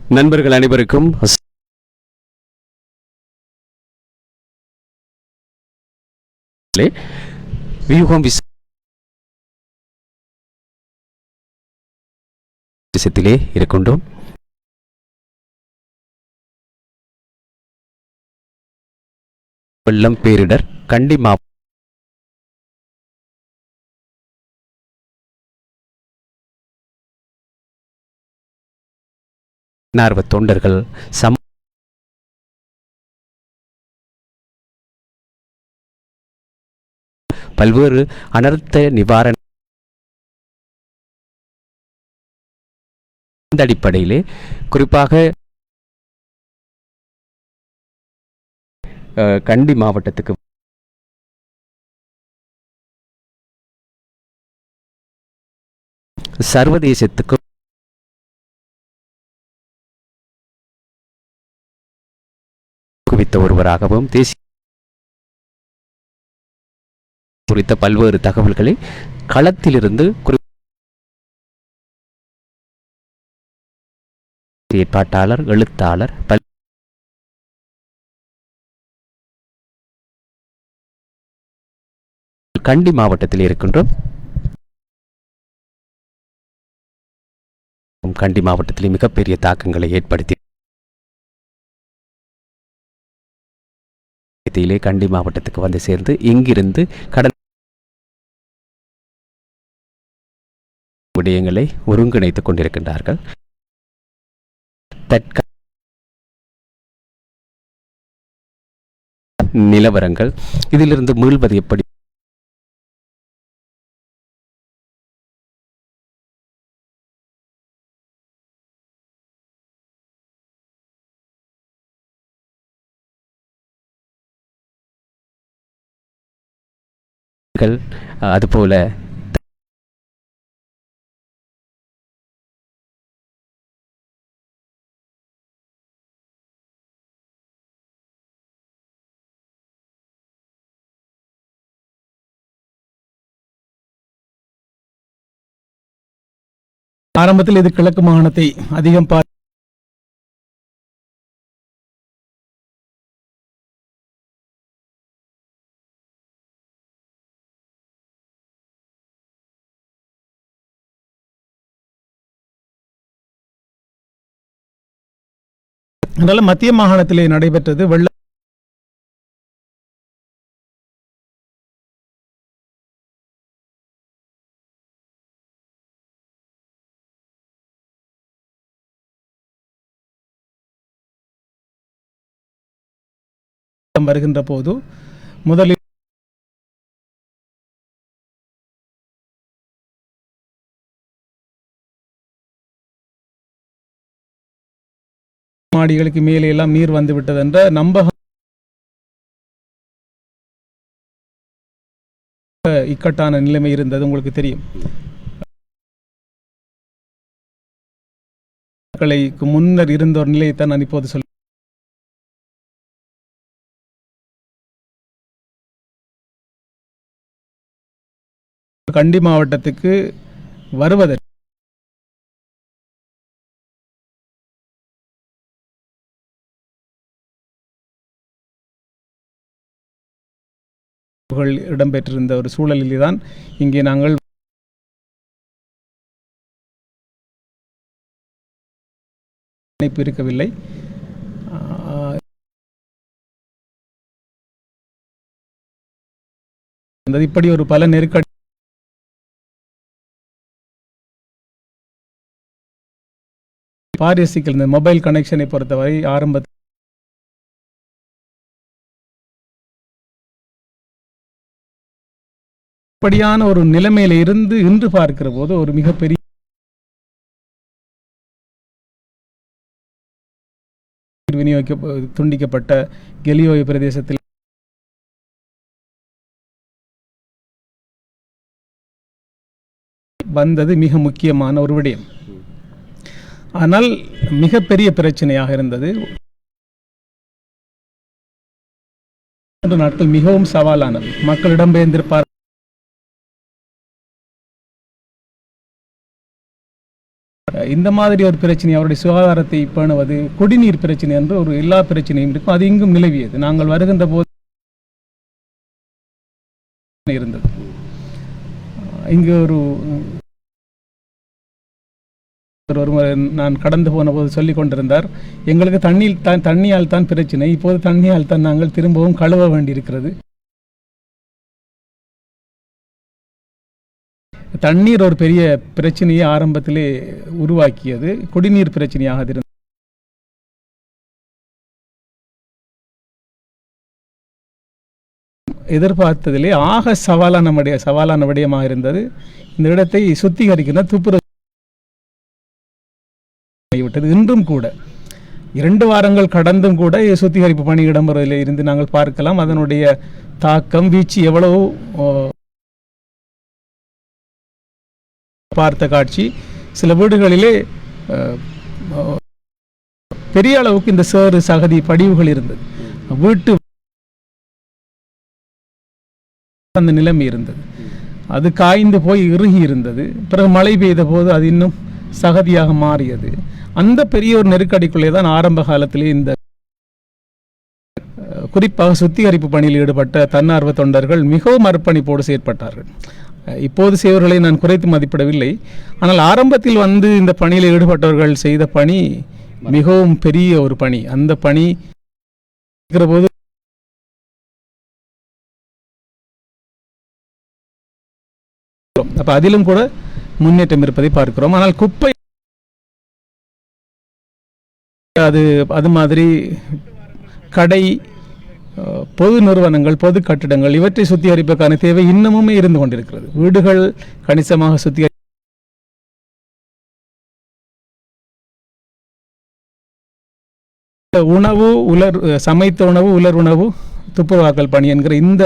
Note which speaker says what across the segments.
Speaker 1: நண்பர்கள் அனைவருக்கும் வியூகம் விஷயத்திலே இருக்கின்றோம். வெள்ளம் பேரிடர் கண்டி நார்வ தொண்டர்கள் பல்வேறு அனர்த்த நிவாரண அடிப்படையிலே குறிப்பாக கண்டி மாவட்டத்துக்கு சர்வதேசத்துக்கு குவித்த ஒருவராகவும் தேசிய குறித்த பல்வேறு தகவல்களை களத்திலிருந்து ஏற்பாட்டாளர் எழுத்தாளர் கண்டி மாவட்டத்தில் இருக்கின்றோம். கண்டி மாவட்டத்தில் மிகப்பெரிய தாக்கங்களை ஏற்படுத்தி கண்டி மாவட்டத்துக்கு வந்து சேர்ந்து இங்கிருந்து கடல் விடயங்களை ஒருங்கிணைத்துக் கொண்டிருக்கின்றார்கள். நிலவரங்கள் இதிலிருந்து மீள்வது எப்படி, அதுபோல
Speaker 2: ஆரம்பத்தில் இது கிழக்கு மாகாணத்தை அதிகம் அதனால மத்திய மாகாணத்திலே நடைபெற்றது வெள்ள வருகின்ற போது முதலில் மாடிகளுக்கு மேலே எல்லாம் நீர் வந்து விட்டது என்ற நம்பகம் இக்கட்டான நிலைமை இருந்தது. உங்களுக்கு தெரியும், முன்னர் இருந்த ஒரு நிலையைத்தான் நான் இப்போது சொல்ல. கண்டி மாவட்டத்துக்கு வருவதற்கு இடம்பெற்றிருந்த ஒரு சூழலில் தான் இங்கே நாங்கள் இணைப்பு இருக்கவில்லை. இப்படி ஒரு பல நெருக்கடி பாரியசிக்கல் இந்த மொபைல் கனெக்ஷனை பொறுத்தவரை ஆரம்பத்தில் அப்படியான ஒரு நிலைமையில இருந்து இன்று பார்க்கிற போது ஒரு மிகப்பெரிய துண்டிக்கப்பட்ட கெலியோய் பிரதேசத்தில் வந்தது மிக முக்கியமான ஒரு விடயம். ஆனால் மிகப்பெரிய பிரச்சனையாக இருந்தது. 3 நாட்கள் மிகவும் சவாலானது. மக்கள் இடம்பெயர்ந்திருப்பார். இந்த மாதிரி ஒரு பிரச்சனை, அவருடைய சுகாதாரத்தை பேணுவது, குடிநீர் பிரச்சனை என்று ஒரு எல்லா பிரச்சனையும் இருக்கும். அது இங்கும் நிலவியது. நாங்கள் வருகின்ற போது இருந்தது. இங்கு ஒருவர் நான் கடந்து போன போது சொல்லிக் கொண்டிருந்தார், எங்களுக்கு தண்ணியால் தான் பிரச்சனை, இப்போது தண்ணியால் தான் நாங்கள் திரும்பவும் கழுவ வேண்டியிருக்கிறது. தண்ணீர் ஒரு பெரிய பிரச்சனையை ஆரம்பத்திலே உருவாக்கியது. குடிநீர் பிரச்சனையாக இருந்தது. எதிர்பார்த்ததிலே ஆக சவாலான விடயமாக இருந்தது. இந்த இடத்தை சுத்திகரிக்கிற துப்புரவு விட்டது. இன்றும் கூட 2 வாரங்கள் கடந்தும் கூட சுத்திகரிப்பு பணி இடம்பெறுவதில் இருந்து நாங்கள் பார்க்கலாம். அதனுடைய தாக்கம், வீச்சு எவ்வளவு பார்த்த காட்சி. சில வீடுகளிலே பெரிய அளவுக்கு இந்த சேறு சகதி படிவுகள் இருந்தது. வீட்டு அந்த நிலைமை இருந்தது. அது காய்ந்து போய் இறுகி இருந்தது. பிறகு மழை பெய்த போது அது இன்னும் சகதியாக மாறியது. அந்த பெரிய ஒரு நெருக்கடிக்குள்ளே தான் ஆரம்ப காலத்திலே இந்த குறிப்பாக சுத்திகரிப்பு பணியில் ஈடுபட்ட தன்னார்வ தொண்டர்கள் மிகவும் அர்ப்பணிப்போடு செயற்பட்டார்கள். இப்போது செய்வர்களை நான் குறைத்து மதிப்பிடவில்லை. ஆனால் ஆரம்பத்தில் வந்து இந்த பணியில் ஈடுபட்டவர்கள் செய்த பணி மிகவும் பெரிய ஒரு பணி. அந்த பணி இருக்கிற போது அப்ப அதிலும் கூட முன்னேற்றம் இருப்பதை பார்க்கிறோம். ஆனால் குப்பை அது மாதிரி கடை, பொது நிறுவனங்கள், பொது கட்டிடங்கள் இவற்றை சுத்திகரிப்பதற்கான தேவை இன்னமுமே இருந்து கொண்டிருக்கிறது. வீடுகள் கணிசமாக உணவு, சமைத்த உணவு, உலர் உணவு, துப்புரவாக்கல் பணி என்கிற இந்த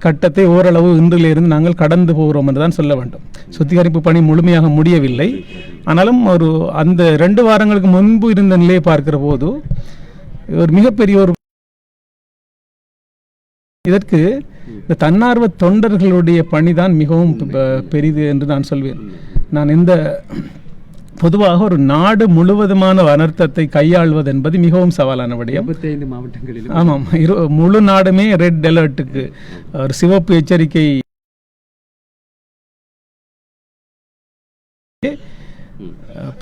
Speaker 2: கட்டத்தை ஓரளவு இன்றிலிருந்து நாங்கள் கடந்து போகிறோம் என்றுதான் சொல்ல வேண்டும். சுத்திகரிப்பு பணி முழுமையாக முடியவில்லை. ஆனாலும் அந்த 2 வாரங்களுக்கு முன்பு இருந்த நிலையை பார்க்கிற போது ஒரு மிகப்பெரிய ஒரு இதற்கு இந்த தன்னார்வ தொண்டர்களுடைய பணிதான் மிகவும் பெரிது என்று நான் சொல்வேன். நான் இந்த பொதுவாக ஒரு நாடு முழுவதுமான அனர்த்தத்தை கையாள்வது என்பது மிகவும் சவாலான விடயம்.
Speaker 1: 25 மாவட்டங்களில்
Speaker 2: ஆமாம், முழு நாடுமே ரெட் அலர்ட்டுக்கு, ஒரு சிவப்பு எச்சரிக்கை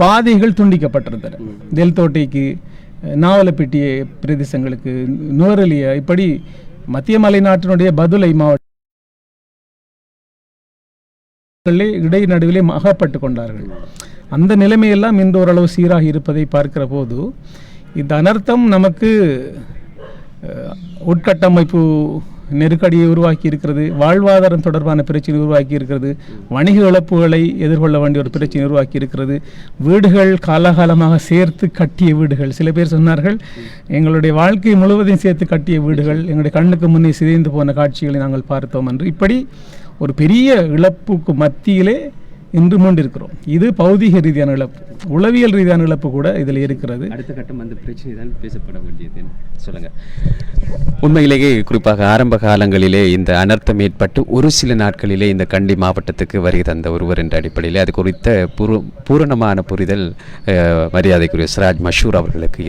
Speaker 2: பாதைகள் துண்டிக்கப்பட்டிருந்தன. தெல்தோட்டைக்கு, நாவலப்பிட்டிய பிரதேசங்களுக்கு, நுவரெலியா, இப்படி மத்திய மலைநாட்டினுடைய பதுளை மாவட்டங்களே இடைநடுவிலே அகப்பட்டு கொண்டார்கள். அந்த நிலைமையெல்லாம் இன்று ஓரளவு சீராக இருப்பதை பார்க்கிற போது இந்த அனர்த்தம் நமக்கு உட்கட்டமைப்பு நெருக்கடியை உருவாக்கி இருக்கிறது, வாழ்வாதாரம் தொடர்பான பிரச்சனை உருவாக்கி இருக்கிறது, வணிக இழப்புகளை எதிர்கொள்ள வேண்டிய ஒரு பிரச்சனை உருவாக்கி இருக்கிறது. வீடுகள் காலகாலமாக சேர்த்து கட்டிய வீடுகள், சில பேர் சொன்னார்கள் எங்களுடைய வாழ்க்கை முழுவதையும் சேர்த்து கட்டிய வீடுகள் எங்களுடைய கண்ணுக்கு முன்னே சிதைந்து போன காட்சிகளை நாங்கள் பார்த்தோம் என்று, இப்படி ஒரு பெரிய இழப்புக்கு மத்தியிலே இன்று மூண்டிருக்கிறோம். இது பௌதிக ரீதியான இழப்பு, உளவியல் ரீதியான இழப்பு கூட இதில் இருக்கிறது.
Speaker 1: அடுத்த கட்டம் அந்த பிரச்சனை தான் பேசப்பட வேண்டியது. சொல்லுங்க. உண்மையிலேயே குறிப்பாக ஆரம்ப காலங்களிலே இந்த அனர்த்தம் ஏற்பட்டு ஒரு சில நாட்களிலே இந்த கண்டி மாவட்டத்துக்கு வருகை தந்த ஒருவர் என்ற அடிப்படையில் அது குறித்த பூரணமான புரிதல் மரியாதைக்குரிய சிராஜ் மஷூர் அவர்களுக்கு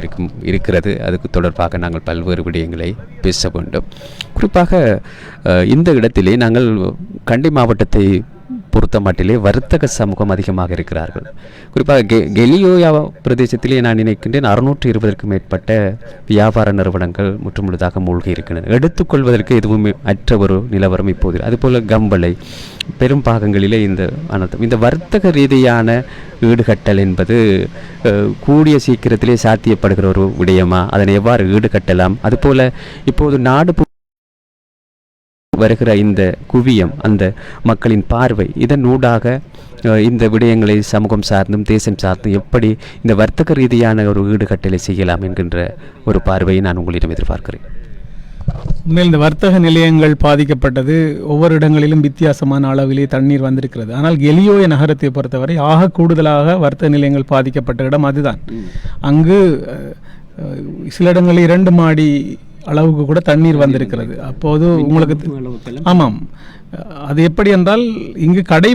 Speaker 1: இருக்கிறது. அதுக்கு தொடர்பாக நாங்கள் பல்வேறு விடயங்களை பேச வேண்டும். குறிப்பாக இந்த இடத்திலே நாங்கள் கண்டி மாவட்டத்தை பொறுத்த மட்டிலே வர்த்தக சமூகம் அதிகமாக இருக்கிறார்கள். குறிப்பாக கெலியோயா பிரதேசத்திலே நான் நினைக்கின்றேன் 620க்கும் மேற்பட்ட வியாபார நிறுவனங்கள் முற்றுமுழுதாக மூழ்கி இருக்கின்றன. எடுத்துக்கொள்வதற்கு எதுவும் அற்ற ஒரு நிலவரம் இப்போது. அதுபோல் கம்பளை பெரும் பாகங்களிலே இந்த வர்த்தக ரீதியான ஈடுகட்டல் என்பது கூடிய சீக்கிரத்திலே சாத்தியப்படுகிற ஒரு விடயமா? அதனை எவ்வாறு ஈடுகட்டலாம்? அதுபோல் இப்போது நாடு வருகிற இந்த குவியம், அந்த மக்களின் பார்வை, இதன் ஊடாக இந்த விடயங்களை சமூகம் சார்ந்தும் தேசம் சார்ந்தும் எப்படி இந்த வர்த்தக ரீதியான ஒரு ஈடுகட்டலை செய்யலாம் என்கின்ற ஒரு பார்வையை நான் உங்களிடம் எதிர்பார்க்கிறேன்.
Speaker 2: உண்மையில் இந்த வர்த்தக நிலையங்கள் பாதிக்கப்பட்டது. ஒவ்வொரு இடங்களிலும் வித்தியாசமான அளவிலே தண்ணீர் வந்திருக்கிறது. ஆனால் கெலியோய நகரத்தை பொறுத்தவரை ஆக கூடுதலாக வர்த்தக நிலையங்கள் பாதிக்கப்பட்ட இடம் அதுதான். அங்கு சில இடங்களில் 2 மாடி அளவுக்கு கூட தண்ணீர் வந்திருக்கிறது. அப்போது உங்களுக்கு ஆமாம், அது எப்படி என்றால் இங்கு கடை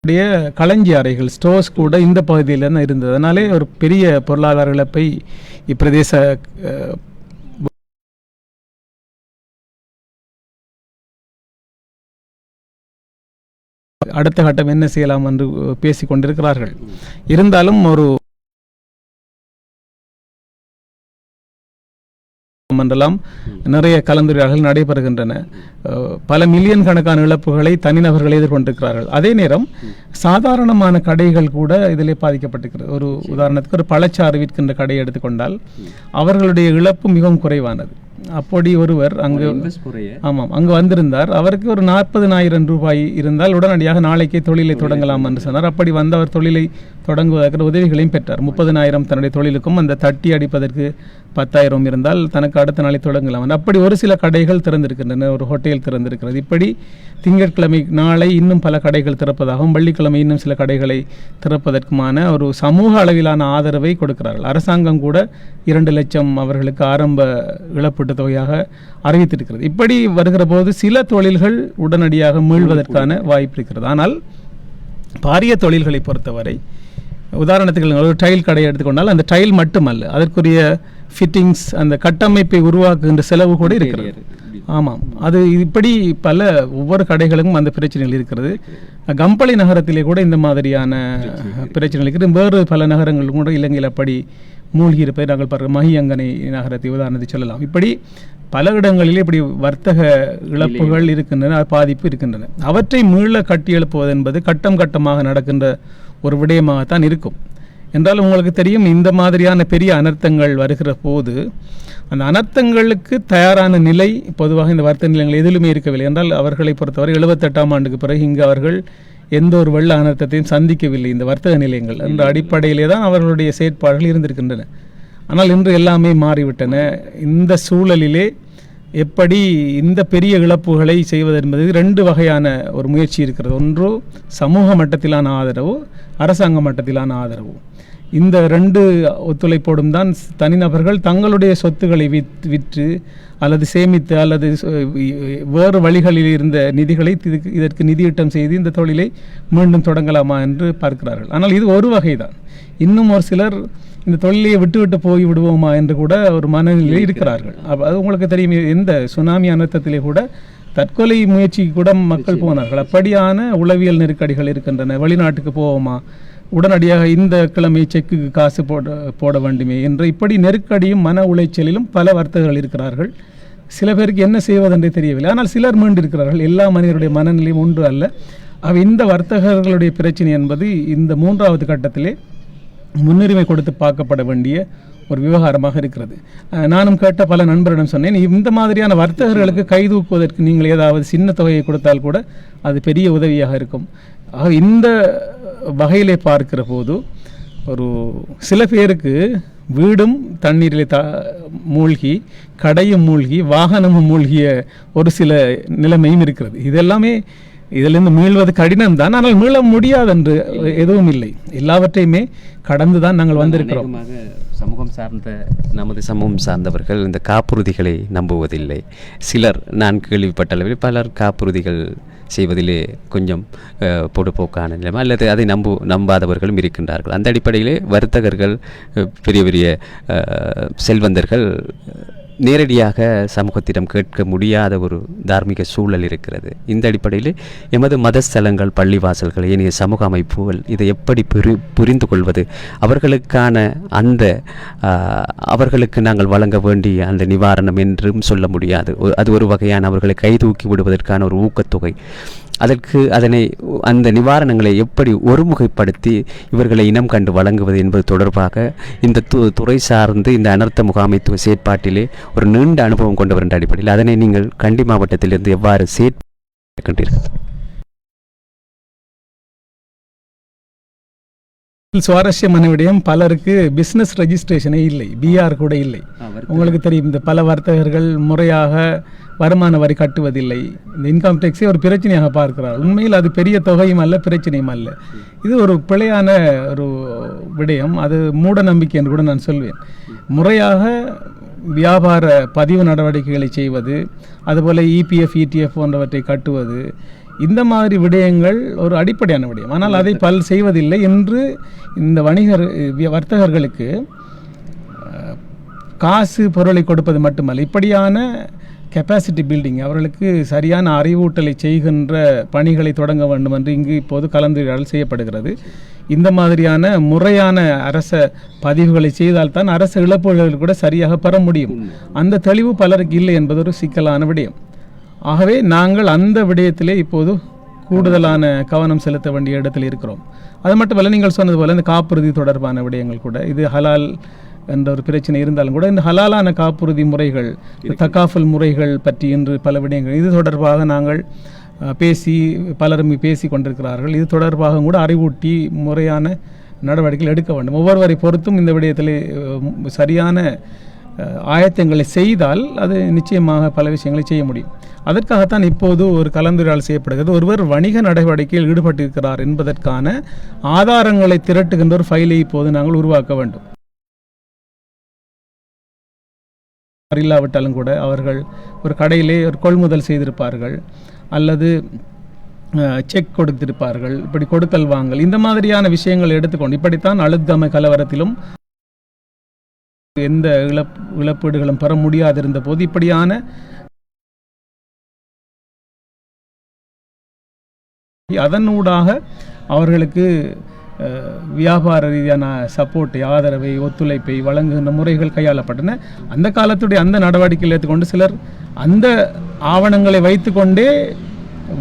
Speaker 2: களஞ்சி அறைகள் ஸ்டோர்ஸ் கூட இந்த பகுதியில் தான் இருந்தது. அதனாலே ஒரு பெரிய பொருளாதார இழப்பை இப்பிரதேச அடுத்த கட்டம் என்ன செய்யலாம் என்று பேசிக் கொண்டிருக்கிறார்கள். இருந்தாலும் ஒரு மண்டலம் நிறைய கலந்துரையாடல்கள் நடைபெறுகின்றன. பல மில்லியன் கணக்கான இழப்புகளை தனிநபர்கள் எதிர்கொண்டிருக்கிறார்கள். அதே நேரம் சாதாரணமான கடைகள் கூட இதிலே பாதிக்கப்பட்டிருக்கிறது. ஒரு உதாரணத்துக்கு ஒரு பழச்சாறு விற்கின்ற கடையை எடுத்துக்கொண்டால் அவர்களுடைய இழப்பு மிகவும் குறைவானது. அப்படி ஒருவர் அங்கு அங்கு வந்திருந்தார். அவருக்கு ஒரு 40,000 ரூபாய் இருந்தால் உடனடியாக நாளைக்கே தொழிலை தொடங்கலாம் என்று சொன்னார். அப்படி வந்து அவர் தொழிலை தொடங்குவதற்கு உதவிகளையும் பெற்றார். 30,000 தன்னுடைய தொழிலுக்கும் அந்த தட்டி அடிப்பதற்கு 10,000 இருந்தால் தனக்கு அடுத்த நாளை தொடங்கலாம். அப்படி ஒரு சில கடைகள் திறந்திருக்கின்றன. ஒரு ஹோட்டல் திறந்திருக்கிறது. இப்படி திங்கட்கிழமை நாளை இன்னும் பல கடைகள் திறப்பதாகவும் வெள்ளிக்கிழமை இன்னும் சில கடைகளை திறப்பதற்குமான ஒரு சமூக அளவிலான ஆதரவை கொடுக்கிறார்கள். அரசாங்கம் கூட 2 லட்சம் அவர்களுக்கு ஆரம்ப இழப்பீட்டு தொகையாக அறிவித்திருக்கிறது. இப்படி வருகிற போது சில தொழில்கள் உடனடியாக மீள்வதற்கான வாய்ப்பு இருக்கிறது. ஆனால் பாரிய தொழில்களை பொறுத்தவரை உதாரணத்துக்கு ஒரு டைல் கடையை எடுத்துக்கொண்டால் அந்த டைல் மட்டுமல்ல, அதற்குரிய ஃபிட்டிங்ஸ் அந்த கட்டமைப்பை உருவாக்குகின்ற செலவு கூட இருக்கிறது. ஆமாம், அது இப்படி பல ஒவ்வொரு கடைகளுக்கும் அந்த பிரச்சனைகள் இருக்கிறது. கம்பளி நகரத்திலே கூட இந்த மாதிரியான பிரச்சனைகள் இருக்கிறது. வேறு பல நகரங்களும் கூட இலங்கையில் அப்படி மூழ்கி இருப்பதை நாங்கள் பார்க்கிறோம். மஹியங்கனை நகரத்தை உதாரணத்தை சொல்லலாம். இப்படி பல இடங்களிலே இப்படி வர்த்தக இழப்புகள் இருக்கின்றன, பாதிப்பு இருக்கின்றன. அவற்றை மீள கட்டியெழுப்புவது என்பது கட்டம் கட்டமாக நடக்கின்ற ஒரு விடயமாகத்தான் இருக்கும். என்றாலும் உங்களுக்கு தெரியும், இந்த மாதிரியான பெரிய அனர்த்தங்கள் வருகிற போது அந்த அனர்த்தங்களுக்கு தயாரான நிலை பொதுவாக இந்த வர்த்தக நிலையங்கள் எதிலுமே இருக்கவில்லை. என்றால் அவர்களை பொறுத்தவரை 78ஆம் ஆண்டுக்கு பிறகு இங்கு அவர்கள் எந்த ஒரு வெள்ள அனர்த்தத்தையும் சந்திக்கவில்லை. இந்த வர்த்தக நிலையங்கள் என்ற அடிப்படையிலே தான் அவர்களுடைய செயற்பாடுகள் இருந்திருக்கின்றன. ஆனால் இன்று எல்லாமே மாறிவிட்டன. இந்த சூழலிலே எப்படி இந்த பெரிய இழப்புகளை செய்வது என்பது 2 வகையான ஒரு முயற்சி இருக்கிறது. ஒன்று சமூக மட்டத்திலான ஆதரவு, அரசாங்க மட்டத்திலான ஆதரவு. இந்த 2 ஒத்துழைப்போடும் தான் தனிநபர்கள் தங்களுடைய சொத்துக்களை விற்று அல்லது சேமித்து அல்லது வேறு வழிகளில் இருந்த நிதிகளை இதற்கு நிதியீட்டம் செய்து இந்த தொழிலை மீண்டும் தொடங்கலாமா என்று பார்க்கிறார்கள். ஆனால் இது ஒரு வகைதான். இன்னும் ஒரு சிலர் இந்த தொழிலையை விட்டு போய் விடுவோமா என்று கூட ஒரு மனநிலையில் இருக்கிறார்கள். அது உங்களுக்கு தெரியும், எந்த சுனாமி அனர்த்தத்திலே கூட தற்கொலை முயற்சிக்கு கூட மக்கள் போனார்கள். அப்படியான உளவியல் நெருக்கடிகள் இருக்கின்றன. வெளிநாட்டுக்கு போவோமா, உடனடியாக இந்த கிழமை செக்குக்கு காசு போட வேண்டுமே என்ற இப்படி நெருக்கடியும் மன உளைச்சலிலும் பல வர்த்தகர்கள் இருக்கிறார்கள். சில பேருக்கு என்ன செய்வதென்றே தெரியவில்லை. ஆனால் சிலர் மீண்டிருக்கிறார்கள். எல்லா மனிதருடைய மனநிலையும் ஒன்று அல்ல. இந்த வர்த்தகர்களுடைய பிரச்சனை என்பது இந்த 3வது கட்டத்திலே முன்னுரிமை கொடுத்து பார்க்கப்பட வேண்டிய ஒரு விவகாரமாக இருக்கிறது. நானும் கேட்ட பல நண்பரிடம் சொன்னேன், இந்த மாதிரியான வர்த்தகர்களுக்கு கைதூக்குவதற்கு நீங்கள் ஏதாவது சின்ன தொகையை கொடுத்தால் கூட அது பெரிய உதவியாக இருக்கும். இந்த வகையிலே பார்க்கிற போது ஒரு சில பேருக்கு வீடும் தண்ணீரிலே மூழ்கி, கடையும் மூழ்கி, வாகனமும் மூழ்கிய ஒரு சில நிலைமையும் இருக்கிறது. இதெல்லாமே இதிலிருந்து மீள்வது கடினம் தான். ஆனால் மீள முடியாது என்று எதுவும் இல்லை. எல்லாவற்றையுமே கடந்து தான் நாங்கள் வந்திருக்கிறோம்.
Speaker 1: நமது சமூகம் சார்ந்தவர்கள் இந்த காப்புறுதிகளை நம்புவதில்லை. சிலர், நான் கேள்விப்பட்ட அளவில் பலர் காப்புறுதிகள் செய்வதிலே கொஞ்சம் பொடுப்போக்கான நிலைமை அல்லது அதை நம்பாதவர்களும் இருக்கின்றார்கள். அந்த அடிப்படையிலே வர்த்தகர்கள், பெரிய பெரிய செல்வந்தர்கள் நேரடியாக சமூகத்திடம் கேட்க முடியாத ஒரு தார்மீக சூழல் இருக்கிறது. இந்த அடிப்படையில் எமது மதஸ்தலங்கள், பள்ளிவாசல்கள், ஏனைய சமூக அமைப்புகள் இதை எப்படி புரிந்து கொள்வது, அவர்களுக்கான அந்த அவர்களுக்கு நாங்கள் வழங்க வேண்டிய அந்த நிவாரணம் என்றும் சொல்ல முடியாது. அது ஒரு வகையான அவர்களை கைதூக்கி விடுவதற்கான ஒரு ஊக்கத்தொகை. அந்த நிவாரணங்களை எப்படி ஒருமுகைப்படுத்தி இவர்களை இனம் கண்டு வழங்குவது என்பது தொடர்பாக இந்த துறை சார்ந்து இந்த அனர்த்த முகாமைத்துவ செயற்பாட்டிலே ஒரு நீண்ட அனுபவம் கொண்டவர் என்ற அடிப்படையில் அதனை நீங்கள் கண்டி மாவட்டத்திலிருந்து எவ்வாறு செயற்பாடுகின்றீர்கள்?
Speaker 2: சுவாரஸ்யமான விடயம், பலருக்கு பிஸ்னஸ் ரெஜிஸ்ட்ரேஷனே இல்லை, பிஆர் கூட இல்லை. உங்களுக்கு தெரியும், இந்த பல வர்த்தகர்கள் முறையாக வருமான வரி கட்டுவதில்லை. இந்த இன்கம் டேக்ஸை ஒரு பிரச்சனையாக பார்க்கிறார். உண்மையில் அது பெரிய தொகையும் அல்ல, பிரச்சனையும் அல்ல. இது ஒரு பிழையான ஒரு விடயம். அது மூட நம்பிக்கை என்று கூட நான் சொல்வேன். முறையாக வியாபார பதிவு நடவடிக்கைகளை செய்வது, அதுபோல் இபிஎஃப், இடிஎஃப் போன்றவற்றை கட்டுவது, இந்த மாதிரி விடயங்கள் ஒரு அடிப்படையான விடயம். ஆனால் அதை செய்வதில்லை என்று இந்த வர்த்தகர்களுக்கு காசு பொருளை கொடுப்பது மட்டுமல்ல, இப்படியான கெப்பாசிட்டி பில்டிங், அவர்களுக்கு சரியான அறிவூட்டலை செய்கின்ற பணிகளை தொடங்க வேண்டும் என்று இங்கு இப்போது கலந்துரையாடல் செய்யப்படுகிறது. இந்த மாதிரியான முறையான அரச பதிவுகளை செய்தால்தான் அரச இழப்புகள் கூட சரியாக பெற முடியும். அந்த தெளிவு பலருக்கு இல்லை என்பது ஒரு சிக்கலான விடயம். ஆகவே நாங்கள் அந்த விடயத்திலே இப்போது கூடுதலான கவனம் செலுத்த வேண்டிய இடத்தில் இருக்கிறோம். அது மட்டுமல்ல, நீங்கள் சொன்னது போல இந்த காப்புறுதி தொடர்பான விடயங்கள் கூட, இது ஹலால் என்ற ஒரு பிரச்சனை இருந்தாலும் கூட இந்த ஹலாலான காப்புறுதி முறைகள், தக்காஃபுல் முறைகள் பற்றி என்று பல விடயங்கள், இது தொடர்பாக நாங்கள் பலரும் பேசி கொண்டிருக்கிறார்கள். இது தொடர்பாக கூட அறிவூட்டி முறையான நடவடிக்கைகள் எடுக்க வேண்டும். ஒவ்வொருவரை பொறுத்தும் இந்த விடயத்தில் சரியான ஆயத்தங்களை செய்தால் அது நிச்சயமாக பல விஷயங்களை செய்ய முடியும். அதற்காகத்தான் இப்போது ஒரு கலந்துரையாடல் செய்யப்படுகிறது. ஒருவர் வணிக நடவடிக்கையில் ஈடுபட்டிருக்கிறார் என்பதற்கான ஆதாரங்களை திரட்டுகின்ற ஒரு ஃபைலை இப்போது நாங்கள் உருவாக்க வேண்டும். இல்லாவிட்டாலும் கூட அவர்கள் ஒரு கடையிலே ஒரு கொள்முதல் செய்திருப்பார்கள் அல்லது செக் கொடுத்திருப்பார்கள். இப்படி கொடுக்கல் வாங்கல் இந்த மாதிரியான விஷயங்களை எடுத்துக்கொண்டு, இப்படித்தான் அழுத்தமை கலவரத்திலும் எந்த இழப்பீடுகளும் பெற முடியாதிருந்த போது இப்படியான அதனூடாக அவர்களுக்கு வியாபார ரீதியான சப்போர்ட்டை, ஆதரவை, ஒத்துழைப்பை வழங்குகின்ற முறைகள் கையாளப்பட்டன. அந்த காலத்துடைய அந்த நடவடிக்கைகள் எடுத்துக்கொண்டு சிலர் அந்த ஆவணங்களை வைத்துக்கொண்டே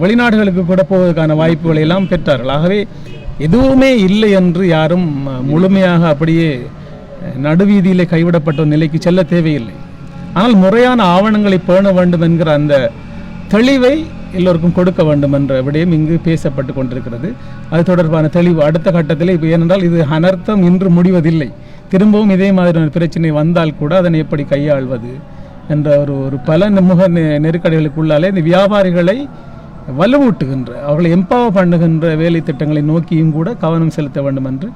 Speaker 2: வெளிநாடுகளுக்கு கூட போவதற்கான வாய்ப்புகளை எல்லாம் பெற்றார்கள். ஆகவே எதுவுமே இல்லை என்று யாரும் முழுமையாக அப்படியே நடுவீதியிலே கைவிடப்பட்ட நிலைக்கு செல்ல தேவையில்லை. ஆனால் முறையான ஆவணங்களை பேண வேண்டும் என்கிற அந்த தெளிவை எல்லோருக்கும் கொடுக்க வேண்டும் என்ற விடயம் இங்கு பேசப்பட்டு கொண்டிருக்கிறது. அது தொடர்பான தெளிவு அடுத்த கட்டத்தில் இப்போ, ஏனென்றால் இது அனர்த்தம் இன்று முடிவதில்லை. திரும்பவும் இதே மாதிரியான பிரச்சனை வந்தால் கூட அதனை எப்படி கையாள்வது என்ற ஒரு பல முக நெருக்கடிகளுக்குள்ளாலே இந்த வியாபாரிகளை வலுவூட்டுகின்ற, அவர்களை எம்பவர் பண்ணுகின்ற வேலை திட்டங்களை நோக்கியும் கூட கவனம் செலுத்த வேண்டும் என்று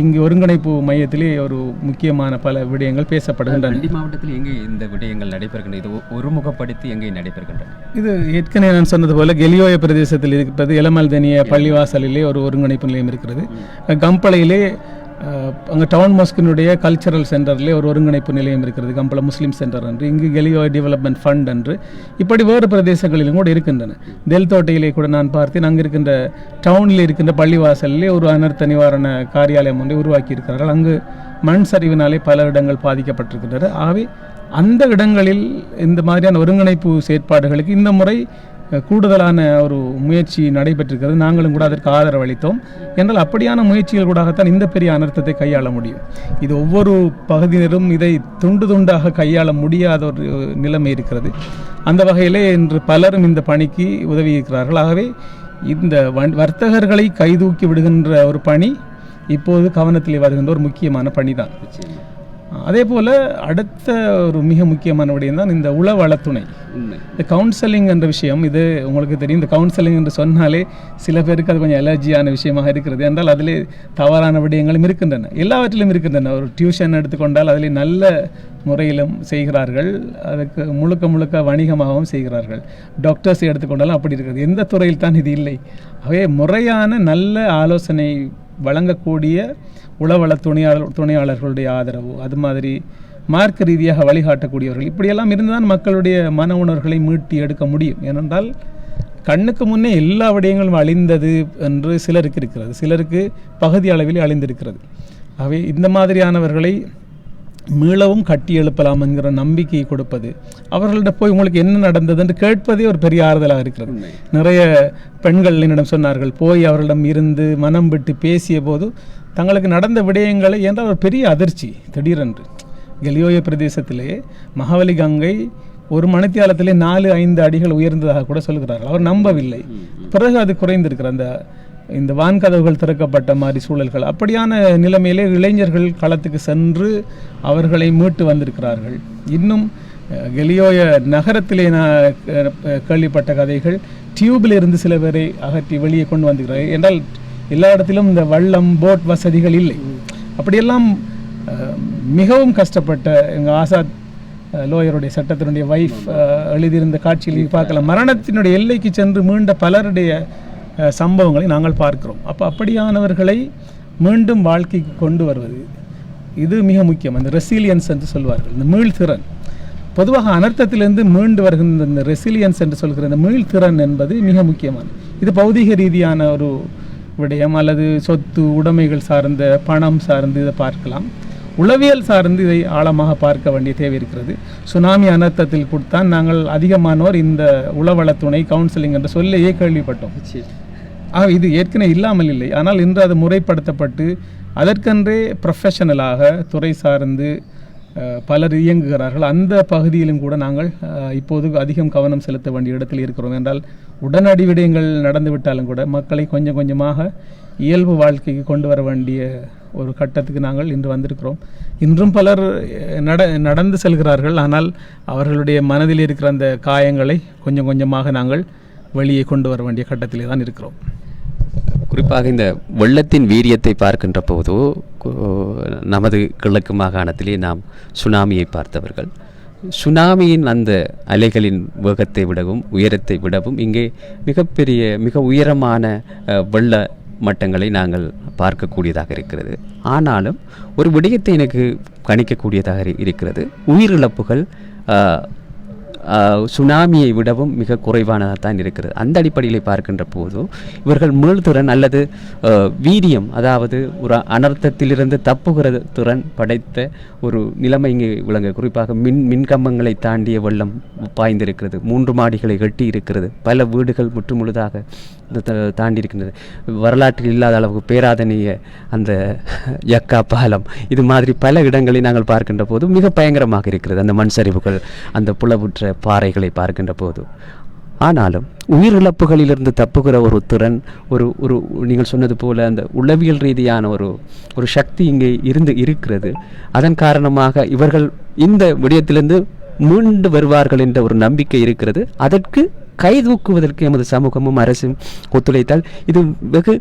Speaker 2: இங்கு ஒருங்கிணைப்பு மையத்திலே ஒரு முக்கியமான பல விடயங்கள் பேசப்படுகின்றன.
Speaker 1: மாவட்டத்தில் எங்கே இந்த விடயங்கள் நடைபெறுகின்றன? இது ஒருமுகப்படுத்தி எங்கே நடைபெறுகின்றன?
Speaker 2: இது ஏற்கனவே நான் சொன்னது போல கெலியோய பிரதேசத்தில் இருப்பது எலமல்தனிய பள்ளிவாசலிலே ஒரு ஒருங்கிணைப்பு நிலையம் இருக்கிறது. கம்பளையிலே அங்கே டவுன் மாஸ்கினுடைய கல்ச்சரல் சென்டரிலே ஒரு ஒருங்கிணைப்பு நிலையம் இருக்கிறது, கம்பள முஸ்லீம் சென்டர் என்று. இங்கு கெலியோய டெவலப்மெண்ட் ஃபண்ட் என்று இப்படி வேறு பிரதேசங்களிலும் கூட இருக்கின்றன. தெல்தோட்டையிலே கூட நான் பார்த்தேன், அங்கே இருக்கின்ற டவுனில் இருக்கின்ற பள்ளிவாசலிலே ஒரு அனர்த்த நிவாரண காரியாலயம் ஒன்றை உருவாக்கி இருக்கிறார்கள். அங்கு மண் சரிவினாலே பல இடங்கள் பாதிக்கப்பட்டிருக்கின்றன. ஆகவே அந்த இடங்களில் இந்த மாதிரியான ஒருங்கிணைப்பு செயற்பாடுகளுக்கு இந்த முறை கூடுதலான ஒரு முயற்சி நடைபெற்றிருக்கிறது. நாங்களும் கூட அதற்கு ஆதரவு அளித்தோம். என்றால் அப்படியான முயற்சிகள் கூடத்தான் இந்த பெரிய அனர்த்தத்தை கையாள முடியும். இது ஒவ்வொரு பகுதியினரும் இதை துண்டு துண்டாக கையாள முடியாத ஒரு நிலைமை இருக்கிறது. அந்த வகையிலே இன்று பலரும் இந்த பணிக்கு உதவி இருக்கிறார்கள். ஆகவே இந்த வர்த்தகர்களை கைதூக்கி விடுகின்ற ஒரு பணி இப்போது கவனத்தில் வருகின்ற ஒரு முக்கியமான பணிதான். அதே போல் அடுத்த ஒரு மிக முக்கியமான விடயம் தான் இந்த உளவளத்துணை, இந்த கவுன்சிலிங் என்ற விஷயம். இது உங்களுக்கு தெரியும், இந்த கவுன்சிலிங் என்று சொன்னாலே சில பேருக்கு அது கொஞ்சம் அலர்ஜியான விஷயமாக இருக்கிறது. என்றால் அதிலே தவறான விடயங்களும் இருக்கின்றன, எல்லாவற்றிலும் இருக்கின்றன. ஒரு டியூஷன் எடுத்துக்கொண்டால் அதிலே நல்ல முறையிலும் செய்கிறார்கள், அதுக்கு முழுக்க முழுக்க வணிகமாகவும் செய்கிறார்கள். டாக்டர்ஸ் எடுத்துக்கொண்டாலும் அப்படி இருக்கிறது. எந்த துறையில் தான் இது இல்லை? ஆகவே முறையான நல்ல ஆலோசனை வழங்கக்கூடிய உளவள துணையாளர்களுடைய ஆதரவு, அது மாதிரி மார்க்க ரீதியாக வழிகாட்டக்கூடியவர்கள், இப்படியெல்லாம் இருந்தால் மக்களுடைய மன உணர்வுகளை மீட்டி எடுக்க முடியும். ஏனென்றால் கண்ணுக்கு முன்னே எல்லா விடயங்களும் அழிந்தது என்று சிலருக்கு இருக்கிறது, சிலருக்கு பகுதி அளவில் அழிந்திருக்கிறது. ஆகவே இந்த மாதிரியானவர்களை மீளவும் கட்டி எழுப்பலாம் என்கிற நம்பிக்கையை கொடுப்பது, அவர்கள்ட்ட போய் உங்களுக்கு என்ன நடந்தது என்று கேட்பதே ஒரு பெரிய ஆறுதலாக இருக்கிறது. நிறைய பெண்கள் என்னிடம் சொன்னார்கள், போய் அவர்களிடம் இருந்து மனம் விட்டு பேசிய போது தங்களுக்கு நடந்த விடயங்களை என்றால் ஒரு பெரிய அதிர்ச்சி. திடீரென்று கெலியோய பிரதேசத்திலே மகாவலி கங்கை ஒரு மணித்தியாலத்திலே 4-5 அடிகள் உயர்ந்ததாக கூட சொல்கிறார்கள். அவர் நம்பவில்லை. பிறகு அது குறைந்திருக்கிற இந்த வான்கதவுகள் திறக்கப்பட்ட மாதிரி சூழல்கள், அப்படியான நிலைமையிலே இளைஞர்கள் களத்துக்கு சென்று அவர்களை மீட்டு வந்திருக்கிறார்கள். இன்னும் கெலியோய நகரத்திலே நான் கேள்விப்பட்ட கதைகள், டியூபில் இருந்து சில பேரை அகற்றி வெளியே கொண்டு வந்திருக்கிறார்கள். என்றால் எல்லா இடத்திலும் இந்த வள்ளம் போட் வசதிகள் இல்லை. அப்படியெல்லாம் மிகவும் கஷ்டப்பட்ட எங்கள் ஆசாத் லோயருடைய சட்டத்தினுடைய வைஃப் எழுதியிருந்த காட்சியில் பார்க்கலாம். மரணத்தினுடைய எல்லைக்கு சென்று மீண்ட பலருடைய சம்பவங்களை நாங்கள் பார்க்கிறோம். அப்போ அப்படியானவர்களை மீண்டும் வாழ்க்கைக்கு கொண்டு வருவது இது மிக முக்கியம். அந்த ரெசிலியன்ஸ் என்று சொல்வார்கள், இந்த மீள்திறன். பொதுவாக அனர்த்தத்திலிருந்து மீண்டு வருகின்ற இந்த ரெசிலியன்ஸ் என்று சொல்கிற இந்த மீள்திறன் என்பது மிக முக்கியமானது. இது பௌதிக ரீதியான ஒரு விடயம் அல்லது சொத்து உடைமைகள் சார்ந்த பணம் சார்ந்து இதை பார்க்கலாம். உளவியல் சார்ந்து இதை ஆழமாக பார்க்க வேண்டிய தேவை இருக்கிறது. சுனாமி அனர்த்தத்தில் கொடுத்தான் நாங்கள் அதிகமானோர் இந்த உளவளத்துணை கவுன்சிலிங் என்ற சொல்லையே கேள்விப்பட்டோம். இது ஏற்கனவே இல்லாமல் இல்லை, ஆனால் இன்று அது முறைப்படுத்தப்பட்டு அதற்கென்றே ப்ரொஃபஷனலாக துறை சார்ந்து பலர் இயங்குகிறார்கள். அந்த பகுதியிலும் கூட நாங்கள் இப்போது அதிகம் கவனம் செலுத்த வேண்டிய இடத்தில் இருக்கிறோம். என்றால் உடனடி விடயங்கள் நடந்துவிட்டாலும் கூட மக்களை கொஞ்சம் கொஞ்சமாக இயல்பு வாழ்க்கைக்கு கொண்டு வர வேண்டிய ஒரு கட்டத்துக்கு நாங்கள் இன்று வந்திருக்கிறோம். இன்றும் பலர் நடந்து செல்கிறார்கள், ஆனால் அவர்களுடைய மனதில் இருக்கிற அந்த காயங்களை கொஞ்சம் கொஞ்சமாக நாங்கள் வெளியே கொண்டு வர வேண்டிய கட்டத்திலே தான் இருக்கிறோம்.
Speaker 1: குறிப்பாக இந்த வெள்ளத்தின் வீரியத்தை பார்க்கின்ற போது நமது கிழக்கு மாகாணத்திலே நாம் சுனாமியை பார்த்தவர்கள். சுனாமியின் அந்த அலைகளின் வேகத்தை விடவும் உயரத்தை விடவும் இங்கே மிக உயரமான வெள்ள மட்டங்களை நாங்கள் பார்க்கக்கூடியதாக இருக்கிறது. ஆனாலும் ஒரு விடயத்தை எனக்கு கணிக்கக்கூடியதாக இருக்கிறது. உயிரிழப்புகள் சுனாமியை விடவும் மிக குறைவானதாக தான் இருக்கிறது. அந்த அடிப்படையில் பார்க்கின்ற போது இவர்கள் மீள்திறன் அல்லது வீரியம், அதாவது ஒரு அனர்த்தத்திலிருந்து தப்புகிற திறன் படைத்த ஒரு நிலைமை இங்கே விளங்க. குறிப்பாக மின்கம்பங்களை தாண்டிய வெள்ளம் பாய்ந்திருக்கிறது, 3 மாடிகளை கட்டி இருக்கிறது, பல வீடுகள் முற்றுமுழுதாக தாண்டி இருக்கின்றது. வரலாற்றில் இல்லாத அளவுக்கு பேராதனைய அந்த யக்கா பாலம், இது மாதிரி பல இடங்களை நாங்கள் பார்க்கின்ற போது மிக பயங்கரமாக இருக்கிறது அந்த மண் சரிவுகள், அந்த புலவுற்ற பாறைகளை பார்க்கின்ற போது. ஆனாலும் உயிரிழப்புகளிலிருந்து தப்புகிற ஒரு திறன், ஒரு நீங்கள் சொன்னது போல அந்த உளவியல் ரீதியான ஒரு சக்தி இங்கே இருக்கிறது. அதன் காரணமாக இவர்கள் இந்த விடயத்திலிருந்து மீண்டு வருவார்கள் என்ற ஒரு நம்பிக்கை இருக்கிறது. அதற்கு கைதூக்குவதற்கு எமது சமூகமும் அரசும் ஒத்துழைத்தால் இது வெகு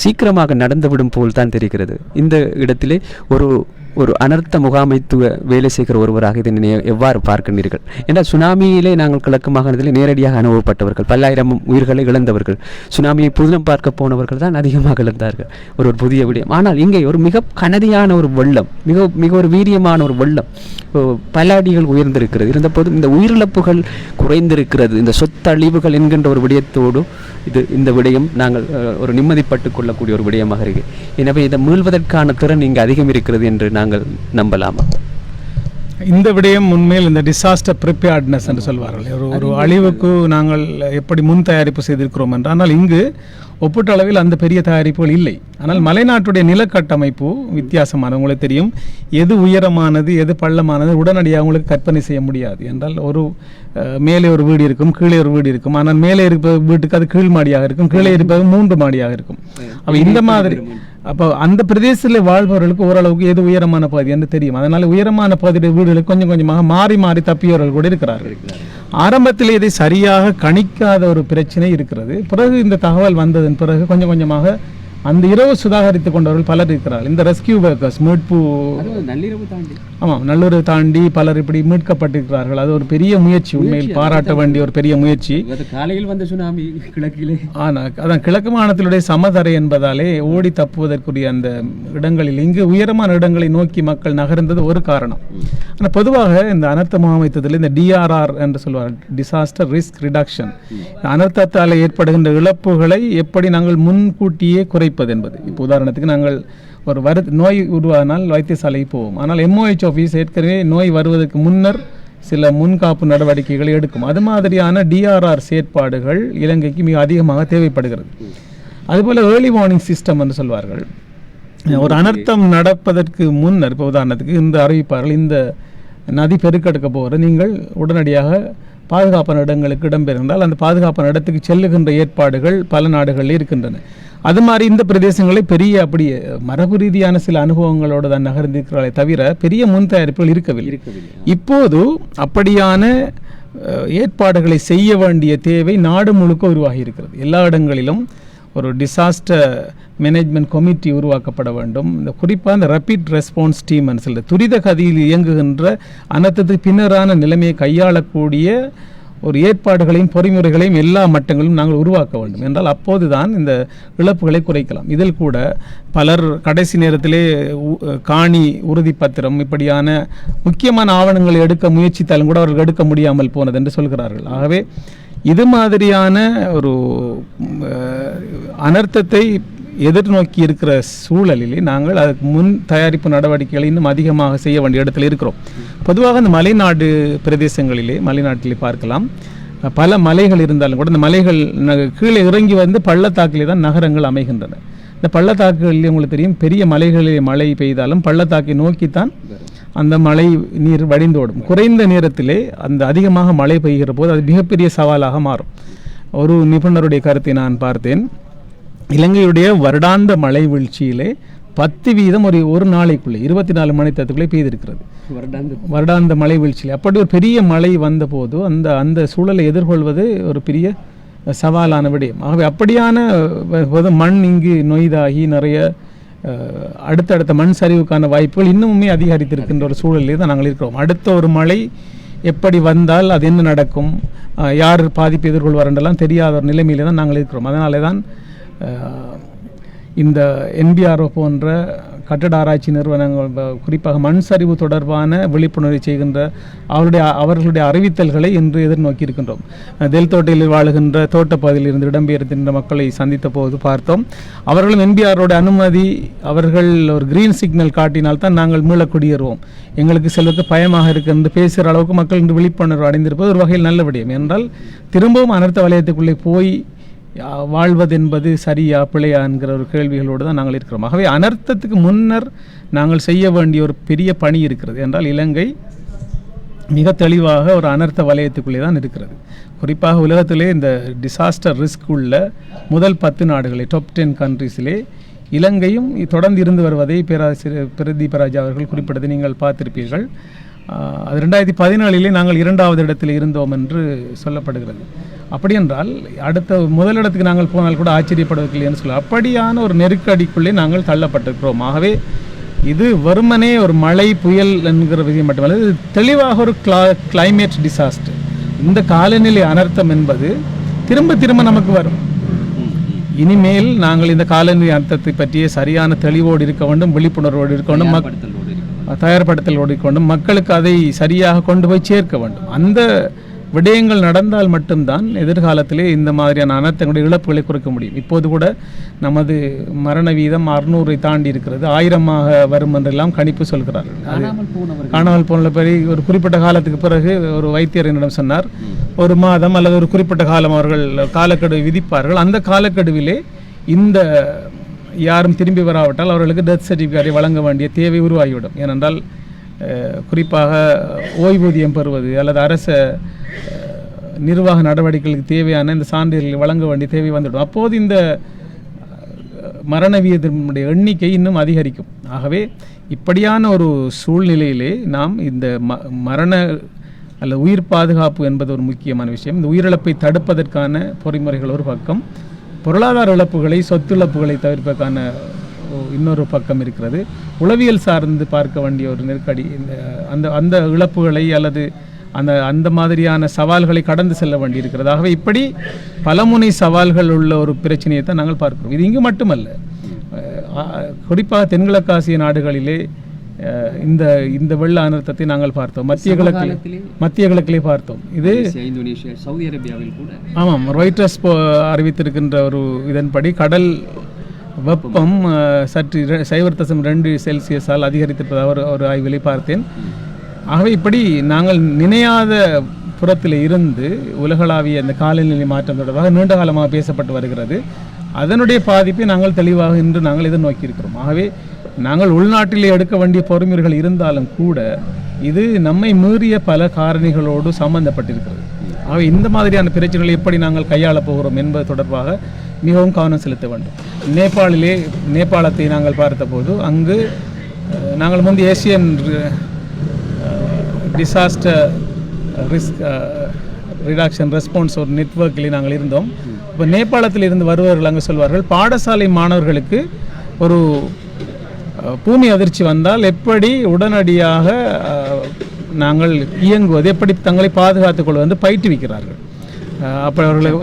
Speaker 1: சீக்கிரமாக நடந்துவிடும் போல் தான் தெரிகிறது. இந்த இடத்திலே ஒரு அனர்த்த முகாமைத்துவ வேலை செய்கிற ஒருவராக இதை எவ்வாறு பார்க்கின்றீர்கள்? ஏன்னா சுனாமியிலே நாங்கள் கிழக்கு மாகாணத்திலே நேரடியாக அனுபவப்பட்டவர்கள், 10,000 உயிர்களை இழந்தவர்கள், சுனாமியை புதினம் பார்க்க போனவர்கள் தான் அதிகமாக இழந்தார்கள். ஒரு புதிய விடயம். ஆனால் இங்கே ஒரு மிக கனதியான ஒரு வெள்ளம், மிக ஒரு வீரியமான ஒரு வெள்ளம், பல அடிகள் உயர்ந்திருக்கிறது. இருந்தபோதும் இந்த உயிரிழப்புகள் குறைந்திருக்கிறது. இந்த சொத்தழிவுகள் என்கின்ற ஒரு விடயத்தோடு இந்த விடயம் நாங்கள் ஒரு நிம்மதிப்பட்டு கொள்ளக்கூடிய ஒரு விடயமாக இருக்கு. எனவே இதை மீள்வதற்கான திறன் இங்கு அதிகம் இருக்கிறது என்று நாங்கள் நம்பலாமா?
Speaker 2: இந்த விடயம் உண்மையில் இந்த டிசாஸ்டர் ப்ரிப்பேர்ட்னஸ் என்று சொல்வார்கள். ஒரு அழிவுக்கு நாங்கள் எப்படி முன் தயாரிப்பு செய்திருக்கிறோம் என்று. ஆனால் இங்கு ஒப்பீட்டளவில் அந்த பெரிய தயாரிப்புகள் இல்லை. ஆனால் மலைநாட்டுடைய நிலக்கட்டமைப்பு வித்தியாசமானது. உங்களுக்கு தெரியும், எது உயரமானது எது பள்ளமானது உடனடியாக உங்களுக்கு கற்பனை செய்ய முடியாது. என்றால் மேலே ஒரு வீடு இருக்கும், கீழே ஒரு வீடு இருக்கும். ஆனால் மேலே இருப்ப வீட்டுக்கு அது கீழ் மாடியாக இருக்கும், கீழே இருப்பது 3 மாடியாக இருக்கும். அப்போ இந்த மாதிரி அப்போ அந்த பிரதேசத்தில் வாழ்பவர்களுக்கு ஓரளவுக்கு எது உயரமான பகுதி என்று தெரியும். அதனால உயரமான பகுதியுடைய வீடுகளுக்கு கொஞ்சம் கொஞ்சமாக மாறி தப்பியவர்கள் கூட இருக்கிறார்கள். ஆரம்பத்தில் இதை சரியாக கணிக்காத ஒரு பிரச்சனை இருக்கிறது. பிறகு இந்த தகவல் வந்ததன் பிறகு கொஞ்சம் கொஞ்சமாக அந்த இரவு சுதாகரித்து கொண்டவர்கள் பலர் இருக்கிறார்கள். இந்த ரெஸ்கியூ ஒர்க்கர்ஸ் மீட்பு நல்லூரை தாண்டி பலர் இப்படி மீட்கப்பட்டிருக்கிறார்கள். அது ஒரு பெரிய முயற்சி, உண்மையில் பாராட்ட வேண்டிய ஒரு பெரிய முயற்சி.
Speaker 1: காலையில் வந்த சுனாமி கிழக்கிலே
Speaker 2: அதான் கிழக்கு மாகாணத்தினுடைய சமதரை என்பதாலே ஓடி தப்புவதற்குரிய அந்த இடங்களில் இங்கு உயரமான இடங்களை நோக்கி மக்கள் நகர்ந்தது ஒரு காரணம். ஆனால் பொதுவாக இந்த அனர்த்த முகாமைத்துவத்தில் இந்த DRR என்று சொல்வார்கள், டிசாஸ்டர் ரிஸ்க் ரிடக்ஷன், அனர்த்தத்தால் ஏற்படுகின்ற இழப்புகளை எப்படி நாங்கள் முன்கூட்டியே குறைப்பது என்பது. இப்போ உதாரணத்துக்கு நாங்கள் ஒரு நோய் உருவானால் வைத்தியசாலைக்கு போவோம். ஆனால் MOH ஆஃபீஸ் ஏற்கனவே நோய் வருவதற்கு முன்னர் சில முன்காப்பு நடவடிக்கைகளை எடுக்கும். அது மாதிரியான DRR செயற்பாடுகள் இலங்கைக்கு மிக அதிகமாக தேவைப்படுகிறது. அதுபோல் ஏர்லி வார்னிங் சிஸ்டம் என்று சொல்வார்கள். ஒரு அனர்த்தம் நடப்பதற்கு முன்னர், இப்போ உதாரணத்துக்கு இந்த அறிவிப்பார்கள், இந்த நதி பெருக்கெடுக்க போகிற நீங்கள் உடனடியாக பாதுகாப்பான இடங்களுக்கு இடம்பெறுந்தால் அந்த பாதுகாப்பான இடத்துக்கு செல்லுகின்ற ஏற்பாடுகள் பல நாடுகளில் இருக்கின்றன. அது மாதிரி இந்த பிரதேசங்களை பெரிய அப்படியே மரபு ரீதியான சில அனுபவங்களோடு தான் நகர்ந்திருக்கிறார்களே தவிர பெரிய முன் தயாரிப்புகள் இருக்கவில்லை. இப்போது அப்படியான ஏற்பாடுகளை செய்ய வேண்டிய தேவை நாடு முழுக்க உருவாகி இருக்கிறது. எல்லா இடங்களிலும் ஒரு டிசாஸ்டர் மேனேஜ்மெண்ட் கமிட்டி உருவாக்கப்பட வேண்டும். இந்த குறிப்பாக இந்த ரேபிட் ரெஸ்பான்ஸ் டீம்னு சொல்ல துரித கதியில் இயங்குகின்ற அனர்த்தத்துக்கு பின்னரான நிலைமையை கையாளக்கூடிய ஒரு ஏற்பாடுகளையும் பொறிமுறைகளையும் எல்லா மட்டங்களிலும் நாங்கள் உருவாக்க வேண்டும் என்றால் அப்போதுதான் இந்த இழப்புகளை குறைக்கலாம். இதில் கூட பலர் கடைசி நேரத்திலே காணி உறுதிப்பத்திரம் இப்படியான முக்கியமான ஆவணங்களை எடுக்க முயற்சித்தாலும் கூட அவர்கள் எடுக்க முடியாமல் போனது என்று சொல்கிறார்கள். ஆகவே இது மாதிரியான ஒரு அனர்த்தத்தை எதிர்நோக்கி இருக்கிற சூழலிலே நாங்கள் அதுக்கு முன் தயாரிப்பு நடவடிக்கைகளை இன்னும் அதிகமாக செய்ய வேண்டிய இடத்துல இருக்கிறோம். பொதுவாக இந்த மலைநாடு பிரதேசங்களிலே மலைநாட்டிலே பார்க்கலாம், பல மலைகள் இருந்தாலும் கூட இந்த மலைகள் கீழே இறங்கி வந்து பள்ளத்தாக்கிலே தான் நகரங்கள் அமைகின்றன. இந்த பள்ளத்தாக்குகளிலே உங்களுக்கு தெரியும், பெரிய மலைகளிலே மழை பெய்தாலும் பள்ளத்தாக்கை நோக்கித்தான் அந்த மழை நீர் வடிந்தோடும். குறைந்த நேரத்திலே அந்த அதிகமாக மழை பெய்கிற போது அது மிகப்பெரிய சவாலாக மாறும். ஒரு நிபுணருடைய கருத்தை நான் பார்த்தேன். இலங்கையுடைய வருடாந்த மழை வீழ்ச்சியிலே 10% ஒரு நாளைக்குள்ளே 24 மணி நேரத்துக்குள்ளே பெய்திருக்கிறது. வருடாந்த மழை வீழ்ச்சியில் அப்படி ஒரு பெரிய மழை வந்த போது அந்த சூழலை எதிர்கொள்வது ஒரு பெரிய சவாலான விடயம். ஆகவே அப்படியான மண் இங்கு நொய்தாகி நிறைய அடுத்தடுத்த மண் சரிவுக்கான வாய்ப்புகள் இன்னுமே அதிகரித்திருக்கின்ற ஒரு சூழலிலே தான் நாங்கள் இருக்கிறோம். அடுத்த ஒரு மழை எப்படி வந்தால் அது என்ன நடக்கும், யார் பாதிப்பு எதிர்கொள்வார் என்றெல்லாம் தெரியாத ஒரு நிலைமையிலே தான் நாங்கள் இருக்கிறோம். அதனாலே தான் இந்த NBRO போன்ற கட்டட ஆராய்ச்சி நிறுவனங்கள் குறிப்பாக மண் சரிவு தொடர்பான விழிப்புணர்வை செய்கின்ற அவர்களுடைய அறிவித்தல்களை இன்று எதிர்நோக்கி இருக்கின்றோம். தெல்தோட்டையில் வாழுகின்ற தோட்டப்பகுதியில் இருந்து இடம்பெயர்கின்ற மக்களை சந்தித்த போது பார்த்தோம். அவர்களும் NBRோட அனுமதி, அவர்கள் ஒரு கிரீன் சிக்னல் காட்டினால் தான் நாங்கள் மீள குடியேறுவோம், எங்களுக்கு செல்வதற்கு பயமாக இருக்கு என்று பேசுகிற அளவுக்கு மக்கள் இன்று விழிப்புணர்வு அடைந்திருப்பது ஒரு வகையில் நல்ல விடயம். என்றால் திரும்பவும் அனர்த்த வலயத்துக்குள்ளே போய் வாழ்வது என்பது சரியா பிழையா என்கிற ஒரு கேள்விகளோடு தான் நாங்கள் இருக்கிறோம். ஆகவே அனர்த்தத்துக்கு முன்னர் நாங்கள் செய்ய வேண்டிய ஒரு பெரிய பணி இருக்கிறது. என்றால் இலங்கை மிக தெளிவாக ஒரு அனர்த்த வலயத்துக்குள்ளே தான் இருக்கிறது. குறிப்பாக உலகத்திலே இந்த டிசாஸ்டர் ரிஸ்க் உள்ள முதல் 10 நாடுகளே டாப் 10 கண்ட்ரீஸிலே இலங்கையும் தொடர்ந்து இருந்து வருவதை பேராசிரியர் பிரதீபராஜா அவர்கள் குறிப்பிட்டதை நீங்கள் பார்த்திருப்பீர்கள். அது 2017 நாங்கள் 2வது இடத்தில் இருந்தோம் என்று சொல்லப்படுகிறது. அப்படி என்றால் அடுத்த முதலிடத்துக்கு நாங்கள் போனால் கூட ஆச்சரியப்படுவதில்லை என்று சொல்ல அப்படியான ஒரு நெருக்கடிக்குள்ளே நாங்கள் தள்ளப்பட்டிருக்கிறோம். ஆகவே இது வெறுமனே ஒரு மழை புயல் என்கிற விஷயம் மட்டுமல்ல, இது தெளிவாக ஒரு கிளைமேட் டிசாஸ்டர். இந்த காலநிலை அனர்த்தம் என்பது திரும்ப திரும்ப நமக்கு வரும். இனிமேல் நாங்கள் இந்த காலநிலை அனர்த்தத்தை பற்றிய சரியான தெளிவோடு இருக்க வேண்டும், விழிப்புணர்வோடு இருக்க வேண்டும், தயார்படுத்தலோடு இருக்க வேண்டும், மக்களுக்கு அதை சரியாக கொண்டு போய் சேர்க்க வேண்டும். அந்த விடயங்கள் நடந்தால் மட்டும்தான் எதிர்காலத்திலே இந்த மாதிரியான அனர்த்தங்களுடைய இழப்புகளை குறைக்க முடியும். இப்போது கூட நமது மரண வீதம் 600 தாண்டி இருக்கிறது, 1000 வரும் என்றெல்லாம் கணிப்பு சொல்கிறார்கள். காணாமல் போன பிறகு ஒரு குறிப்பிட்ட காலத்துக்கு பிறகு ஒரு வைத்தியர் என்னிடம் சொன்னார், ஒரு மாதம் அல்லது ஒரு குறிப்பிட்ட காலம் அவர்கள் காலக்கெடு விதிப்பார்கள். அந்த காலக்கெடுவிலே இந்த யாரும் திரும்பி வராவிட்டால் அவர்களுக்கு டெத் சர்டிஃபிகேட்டை வழங்க வேண்டிய தேவை உருவாகிவிடும். ஏனென்றால் குறிப்பாக ஓய்வூதியம் பெறுவது அல்லது அரச நிர்வாக நடவடிக்கைகளுக்கு தேவையான இந்த சான்றிதழ்களை வழங்க வேண்டிய தேவை வந்துவிடும். அப்போது இந்த மரண வீதத்தினுடைய எண்ணிக்கை இன்னும் அதிகரிக்கும். ஆகவே இப்படியான ஒரு சூழ்நிலையிலே நாம் இந்த மரண அல்ல உயிர் பாதுகாப்பு என்பது ஒரு முக்கியமான விஷயம். இந்த உயிரிழப்பை தடுப்பதற்கான பொறிமுறைகள் ஒரு பக்கம், பொருளாதார இழப்புகளை சொத்து இழப்புகளை தவிர்ப்பதற்கான இன்னொரு பக்கம் இருக்கிறது. உளவியல் சார்ந்து பார்க்க வேண்டிய ஒரு நெருக்கடி, அந்த இழப்புகளை அல்லது அந்த மாதிரியான சவால்களை கடந்து செல்ல வேண்டி இருக்கிறது. ஆகவே இப்படி பலமுனை சவால்கள் உள்ள ஒரு பிரச்சனையை தான் நாங்கள் பார்க்கிறோம். இது இங்கு மட்டுமல்ல, குறிப்பாக தென்கிழக்காசிய நாடுகளிலே இந்த வெள்ள அனர்த்தத்தை நாங்கள் பார்த்தோம். மத்திய கிழக்கிலே பார்த்தோம். இது
Speaker 1: சவுதி அரேபியாவில் கூட
Speaker 2: ஆமாம், ராய்ட்டர்ஸ் அறிவித்திருக்கின்ற ஒரு இதன்படி கடல் வெப்பம் சற்று 0.2 செல்சியஸால் அதிகரித்திருப்பதாக ஒரு ஆய்விலை பார்த்தேன். ஆகவே இப்படி நாங்கள் நினையாத புறத்தில் இருந்து உலகளாவிய அந்த காலநிலை மாற்றம் தொடர்பாக நீண்ட காலமாக பேசப்பட்டு வருகிறது. அதனுடைய பாதிப்பை நாங்கள் தெளிவாக இன்று நாங்கள் எதிர்நோக்கி இருக்கிறோம். ஆகவே நாங்கள் உள்நாட்டிலே எடுக்க வேண்டிய பொறுமுறைகள் இருந்தாலும் கூட இது நம்மை மீறிய பல காரணிகளோடு சம்பந்தப்பட்டிருக்கிறது. ஆகவே இந்த மாதிரியான பிரச்சனைகளை எப்படி நாங்கள் கையாளப் போகிறோம் என்பது தொடர்பாக மிகவும் கவனம் செலுத்த வேண்டும். நேபாளத்தை நாங்கள் பார்த்தபோது அங்கு நாங்கள் முந்தைய Asian disaster risk reduction response ஒரு நெட்வொர்க்கில் நாங்கள் இருந்தோம். இப்போ நேபாளத்தில் இருந்து வருபவர்கள் அங்கே சொல்வார்கள், பாடசாலை மாணவர்களுக்கு ஒரு பூமி அதிர்ச்சி வந்தால் எப்படி உடனடியாக நாங்கள் இயங்குவது, எப்படி தங்களை பாதுகாத்துக் கொள்வது பயிற்றுவிக்கிறார்கள். அப்போ அவர்கள்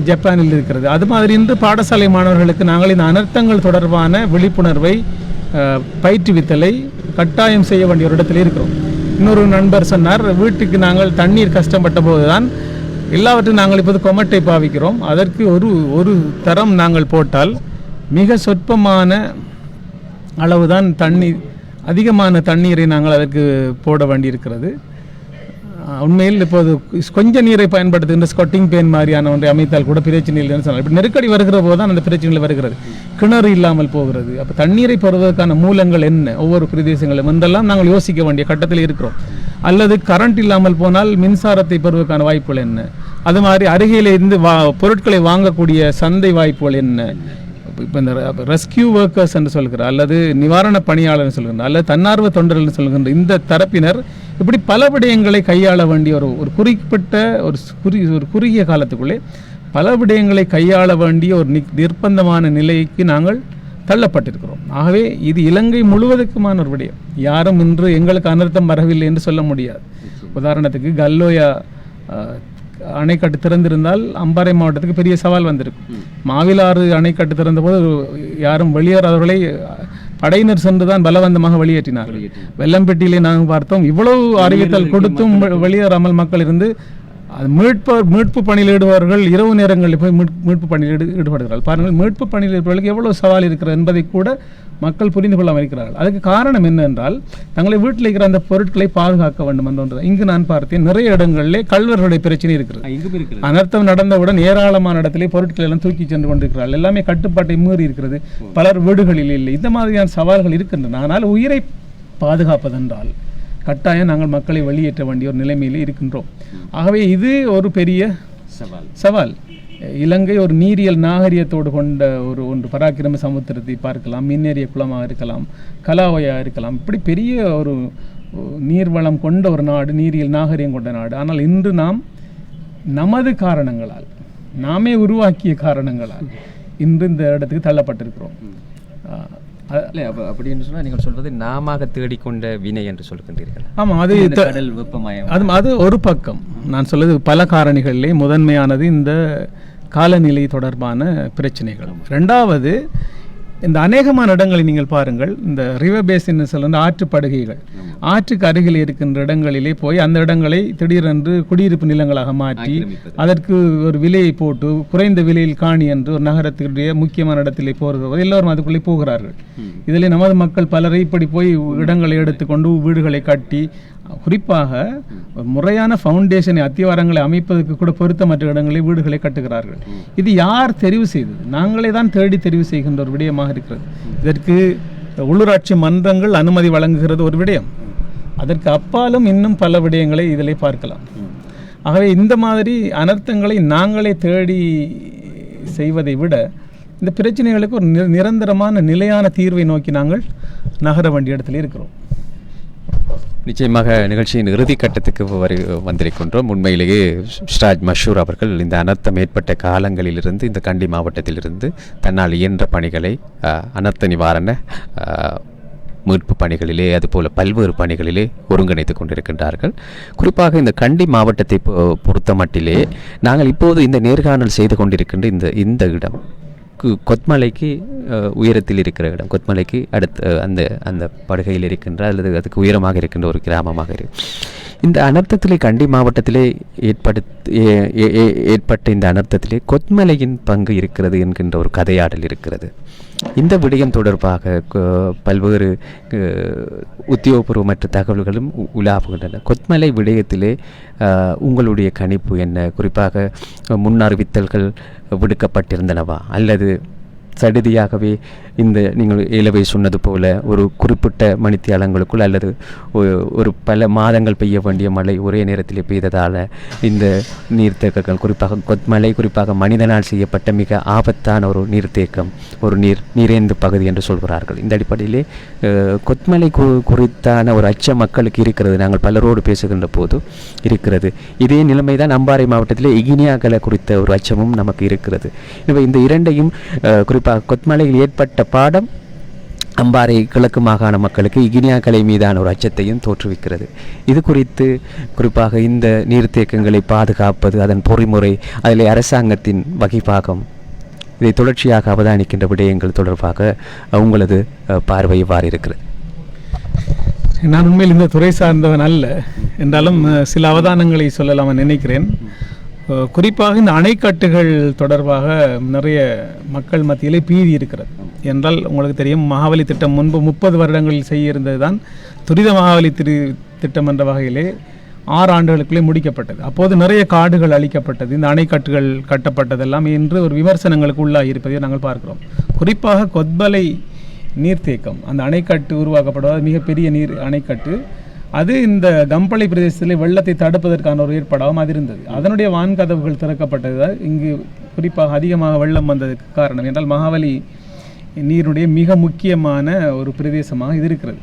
Speaker 2: ஜப்பானில் இருக்கிறது. அது மாதிரி இன்று பாடசாலை மாணவர்களுக்கு நாங்கள் இந்த அனர்த்தங்கள் தொடர்பான விழிப்புணர்வை பயிற்றுவித்தலை கட்டாயம் செய்ய வேண்டிய ஒரு இடத்தில் இருக்கிறோம். இன்னொரு நண்பர் சொன்னார், வீட்டுக்கு நாங்கள் தண்ணீர் கஷ்டப்பட்ட போது தான் எல்லாவற்றையும் நாங்கள் இப்போது கொமட்டை பாவிக்கிறோம். அதற்கு ஒரு தரம் நாங்கள் போட்டால் மிக சொற்பமான அளவுதான் தண்ணீர், அதிகமான தண்ணீரை நாங்கள் அதற்கு போட வேண்டியிருக்கிறது. உண்மையில் இப்போது கொஞ்சம் நீரை பயன்படுத்துகின்ற ஸ்கொட்டிங் பேன் மாதிரியான ஒன்றை அமைத்தால் கூட பிரச்சனை இல்லைன்னு சொன்னால், இப்படி நெருக்கடி வருகிற போது தான் அந்த பிரச்சனைகள் வருகிறது. கிணறு இல்லாமல் போகிறது. அப்போ தண்ணீரை பெறுவதற்கான மூலங்கள் என்ன, ஒவ்வொரு பிரதேசங்களும் என்றெல்லாம் நாங்கள் யோசிக்க வேண்டிய கட்டத்தில் இருக்கிறோம். அல்லது கரண்ட் இல்லாமல் போனால் மின்சாரத்தை பெறுவதற்கான வாய்ப்புகள் என்ன, அது மாதிரி அருகிலே இருந்து பொருட்களை வாங்கக்கூடிய சந்தை வாய்ப்புகள் என்ன. இப்போ இந்த ரெஸ்கியூ ஒர்க்கர்ஸ் என்று சொல்கிறார், அல்லது நிவாரண பணியாளர் சொல்கின்ற, அல்லது தன்னார்வ தொண்டர்கள் சொல்கின்ற இந்த தரப்பினர் இப்படி பல விடயங்களை கையாள வேண்டிய ஒரு குறிப்பிட்ட ஒரு குறுகிய காலத்துக்குள்ளே பல விடயங்களை கையாள வேண்டிய ஒரு நிர்பந்தமான நிலைக்கு நாங்கள் தள்ளப்பட்டிருக்கிறோம். ஆகவே இது இலங்கை முழுவதுக்குமான ஒரு விடயம். யாரும் இன்று எங்களுக்கு அனர்த்தம் வரவில்லை என்று சொல்ல முடியாது. உதாரணத்துக்கு கல்லோயா அணைக்கட்டு திறந்திருந்தால் அம்பாறை மாவட்டத்துக்கு பெரிய சவால் வந்திருக்கும். மாவிலாறு அணைக்கட்டு திறந்தபோது யாரும் வெளியேறாதவர்களை படையினர் சென்றுதான் பலவந்தமாக வெளியேற்றினார்கள். வெள்ளம்பெட்டியிலே நாங்கள் பார்த்தோம், இவ்வளவு அறிவித்தல் கொடுத்தும் வெளியேறாமல் மக்கள் இருந்து அது மீட்பு பணியில் ஈடுபவர்கள் இரவு நேரங்களில் போய் மீட்பு பணியில் ஈடுபடுகிறார்கள். பாருங்கள், மீட்பு பணியில் இருப்பவர்களுக்கு எவ்வளவு சவால் இருக்கிறது என்பதை கூட மக்கள் புரிந்து கொள்ளாமல் இருக்கிறார்கள். அதுக்கு காரணம் என்னென்றால், தங்களை வீட்டில் இருக்கிற அந்த பொருட்களை பாதுகாக்க வேண்டும் என்ற ஒன்று. இங்கு நான் பார்த்தேன், நிறைய இடங்களிலே கல்வர்களுடைய பிரச்சனை இருக்கிறது. அனர்த்தம் நடந்தவுடன் ஏராளமான இடத்திலே பொருட்கள் எல்லாம் தூக்கி சென்று கொண்டிருக்கிறார்கள். எல்லாமே கட்டுப்பாட்டை மீறி இருக்கிறது. பலர் வீடுகளில் இல்லை. இந்த மாதிரியான சவால்கள் இருக்கின்றன. ஆனால் உயிரை பாதுகாப்பதென்றால் கட்டாயம் நாங்கள் மக்களை வெளியேற்ற வேண்டிய ஒரு நிலைமையிலே இருக்கின்றோம். ஆகவே இது ஒரு பெரிய சவால். இலங்கை ஒரு நீரியல் நாகரிகத்தோடு கொண்ட ஒன்று பராக்கிரம சமுத்திரத்தை பார்க்கலாம், மின்னேறிய குளமாக இருக்கலாம், கலாவையாக இருக்கலாம். இப்படி பெரிய ஒரு நீர்வளம் கொண்ட ஒரு நாடு, நீரியல் நாகரிகம் கொண்ட நாடு. ஆனால் இன்று நாம் நமது காரணங்களால், நாமே உருவாக்கிய காரணங்களால் இன்று இந்த இடத்துக்கு தள்ளப்பட்டிருக்கிறோம்.
Speaker 1: அப்படின்னு சொன்னால் நீங்கள் சொல்வது நாம தேடிக்கொண்ட வினை என்று சொல்கின்றீர்கள்.
Speaker 2: ஆமாம், அது கடல் வெப்பமயம், அது ஒரு பக்கம். நான் சொல்வது பல காரணிகளிலே முதன்மையானது இந்த காலநிலை தொடர்பான பிரச்சனைகள். ரெண்டாவது, இந்த அநேகமான இடங்களை நீங்கள் பாருங்கள், இந்த ரிவர் பேசின் சொல்ல ஆற்றுப்படுகைகள், ஆற்றுக்கு அருகில் இருக்கின்ற இடங்களிலே போய் அந்த இடங்களை திடீரென்று குடியிருப்பு நிலங்களாக மாற்றி அதற்கு ஒரு விலையை போட்டு குறைந்த விலையில் காணி என்று ஒரு நகரத்தினுடைய முக்கியமான இடத்திலே போகிறது. எல்லோரும் அதுக்குள்ளே போகிறார்கள். இதில் நமது மக்கள் பலரை இப்படி போய் இடங்களை எடுத்துக்கொண்டு வீடுகளை கட்டி, குறிப்பாக முறையான ஃபவுண்டேஷனை அத்திவாரங்களை அமைப்பதற்கு கூட பொருத்தமற்ற இடங்களில் வீடுகளை கட்டுகிறார்கள். இது யார் தெரிவு செய்தது? நாங்களே தான் தேடி தெரிவு செய்கின்ற ஒரு விடயமாக இருக்கிறது. இதற்கு உள்ளூராட்சி மன்றங்கள் அனுமதி வழங்குகிறது ஒரு விடயம். அதற்கு அப்பாலும் இன்னும் பல விடயங்களை இதிலே பார்க்கலாம். ஆகவே இந்த மாதிரி அனர்த்தங்களை நாங்களே தேடி செய்வதை விட இந்த பிரச்சனைகளுக்கு ஒரு நிரந்தரமான நிலையான தீர்வை நோக்கி நாங்கள் நகர வேண்டிய இடத்துல இருக்கிறோம்.
Speaker 1: நிச்சயமாக நிகழ்ச்சியின் இறுதி கட்டத்துக்கு வந்திருக்கின்றோம். உண்மையிலேயே ஸ்ராஜ் மஷூர் அவர்கள் இந்த அனர்த்தம் ஏற்பட்ட காலங்களிலிருந்து இந்த கண்டி மாவட்டத்திலிருந்து தன்னால் இயன்ற பணிகளை அனர்த்த நிவாரண மீட்பு பணிகளிலே அதுபோல் பல்வேறு பணிகளிலே ஒருங்கிணைத்து கொண்டிருக்கின்றார்கள். குறிப்பாக இந்த கண்டி மாவட்டத்தை பொறுத்த மட்டிலே நாங்கள் இப்போது இந்த நேர்காணல் செய்து கொண்டிருக்கின்ற இந்த இடம் கொத்மலைக்கு உயரத்தில் இருக்கிற இடம். கொத்மலைக்கு அடுத்து அந்த படுகையில் இருக்கின்ற அல்லது அதுக்கு உயரமாக இருக்கின்ற ஒரு கிராமமாக இருக்கு. இந்த அனர்த்தத்திலே கண்டி மாவட்டத்திலே ஏற்பட்ட இந்த அனர்த்தத்திலே கொத்மலையின் பங்கு இருக்கிறது என்கின்ற ஒரு கதையாடல் இருக்கிறது. இந்த விடயம் தொடர்பாக பல்வேறு உத்தியோகபூர்வமற்ற தகவல்களும் உலாவுகின்றன. கொத்மலை விடயத்திலே உங்களுடைய கணிப்பு என்ன? குறிப்பாக முன்னறிவித்தல்கள் விடுக்கப்பட்டிருந்தனவா அல்லது சடுதியாகவே இந்த நீங்கள் இலவை சொன்னது போல ஒரு குறிப்பிட்ட மணித்தியாலங்களுக்குள் அல்லது ஒரு பல மாதங்கள் பெய்ய வேண்டிய மழை ஒரே நேரத்தில் பெய்ததால் இந்த நீர்த்தேக்கங்கள் குறிப்பாக கொத்மலை குறிப்பாக மனிதனால் செய்யப்பட்ட மிக ஆபத்தான ஒரு நீர்த்தேக்கம் ஒரு நீரேந்து பகுதி என்று சொல்கிறார்கள். இந்த அடிப்படையிலே கொத்மலை குறித்தான ஒரு அச்சம் மக்களுக்கு இருக்கிறது. நாங்கள் பலரோடு பேசுகின்ற போது இருக்கிறது. இதே நிலைமைதான் அம்பாறை மாவட்டத்திலே இகினியாக்களை குறித்த ஒரு அச்சமும் நமக்கு இருக்கிறது. எனவே இந்த இரண்டையும் குறிப்பாக கொத்மலையில் ஏற்பட்ட பாடம் அம்பாறை கிழக்கு மாகாண மக்களுக்கு இகினியாக்களை மீதான ஒரு அச்சத்தையும் தோற்றுவிக்கிறது. இது குறித்து குறிப்பாக இந்த நீர்த்தேக்கங்களை பாதுகாப்பது, அதன் பொறிமுறை, அதில் அரசாங்கத்தின் வகைப்பாகம், இதை தொடர்ச்சியாக அவதானிக்கின்ற விடயங்கள் தொடர்பாக உங்களது பார்வை இவ்வாறு இருக்கிறது.
Speaker 2: நான் உண்மையில் இந்த துறை சார்ந்தவன் அல்ல என்றாலும் சில அவதானங்களை சொல்லலாம் நினைக்கிறேன். குறிப்பாக இந்த அணைக்கட்டுகள் தொடர்பாக நிறைய மக்கள் மத்தியிலே பீதி இருக்கிறது. என்றால் உங்களுக்கு தெரியும், மகாவலி திட்டம் முன்பு 30 வருடங்களில் செய்ய இருந்தது தான் துரித மகாவலி திட்டம் என்ற வகையிலே 6 ஆண்டுகளுக்குள்ளே முடிக்கப்பட்டது. அப்போது நிறைய காடுகள் அழிக்கப்பட்டது, இந்த அணைக்கட்டுகள் கட்டப்பட்டதெல்லாம் இன்று ஒரு விமர்சனங்களுக்கு உள்ளாகி இருப்பதை நாங்கள் பார்க்கிறோம். குறிப்பாக கொத்மலை நீர்த்தேக்கம், அந்த அணைக்கட்டு உருவாக்கப்படுவது மிகப்பெரிய அணைக்கட்டு. அது இந்த கம்பளை பிரதேசத்தில் வெள்ளத்தை தடுப்பதற்கான ஒரு ஏற்பாடாகவும் அது இருந்தது. அதனுடைய வான்கதவுகள் திறக்கப்பட்டது இங்கு குறிப்பாக அதிகமாக வெள்ளம் வந்ததுக்கு காரணம் என்றால் மகாவலி நீருடைய மிக முக்கியமான ஒரு பிரதேசமாக இது இருக்கிறது.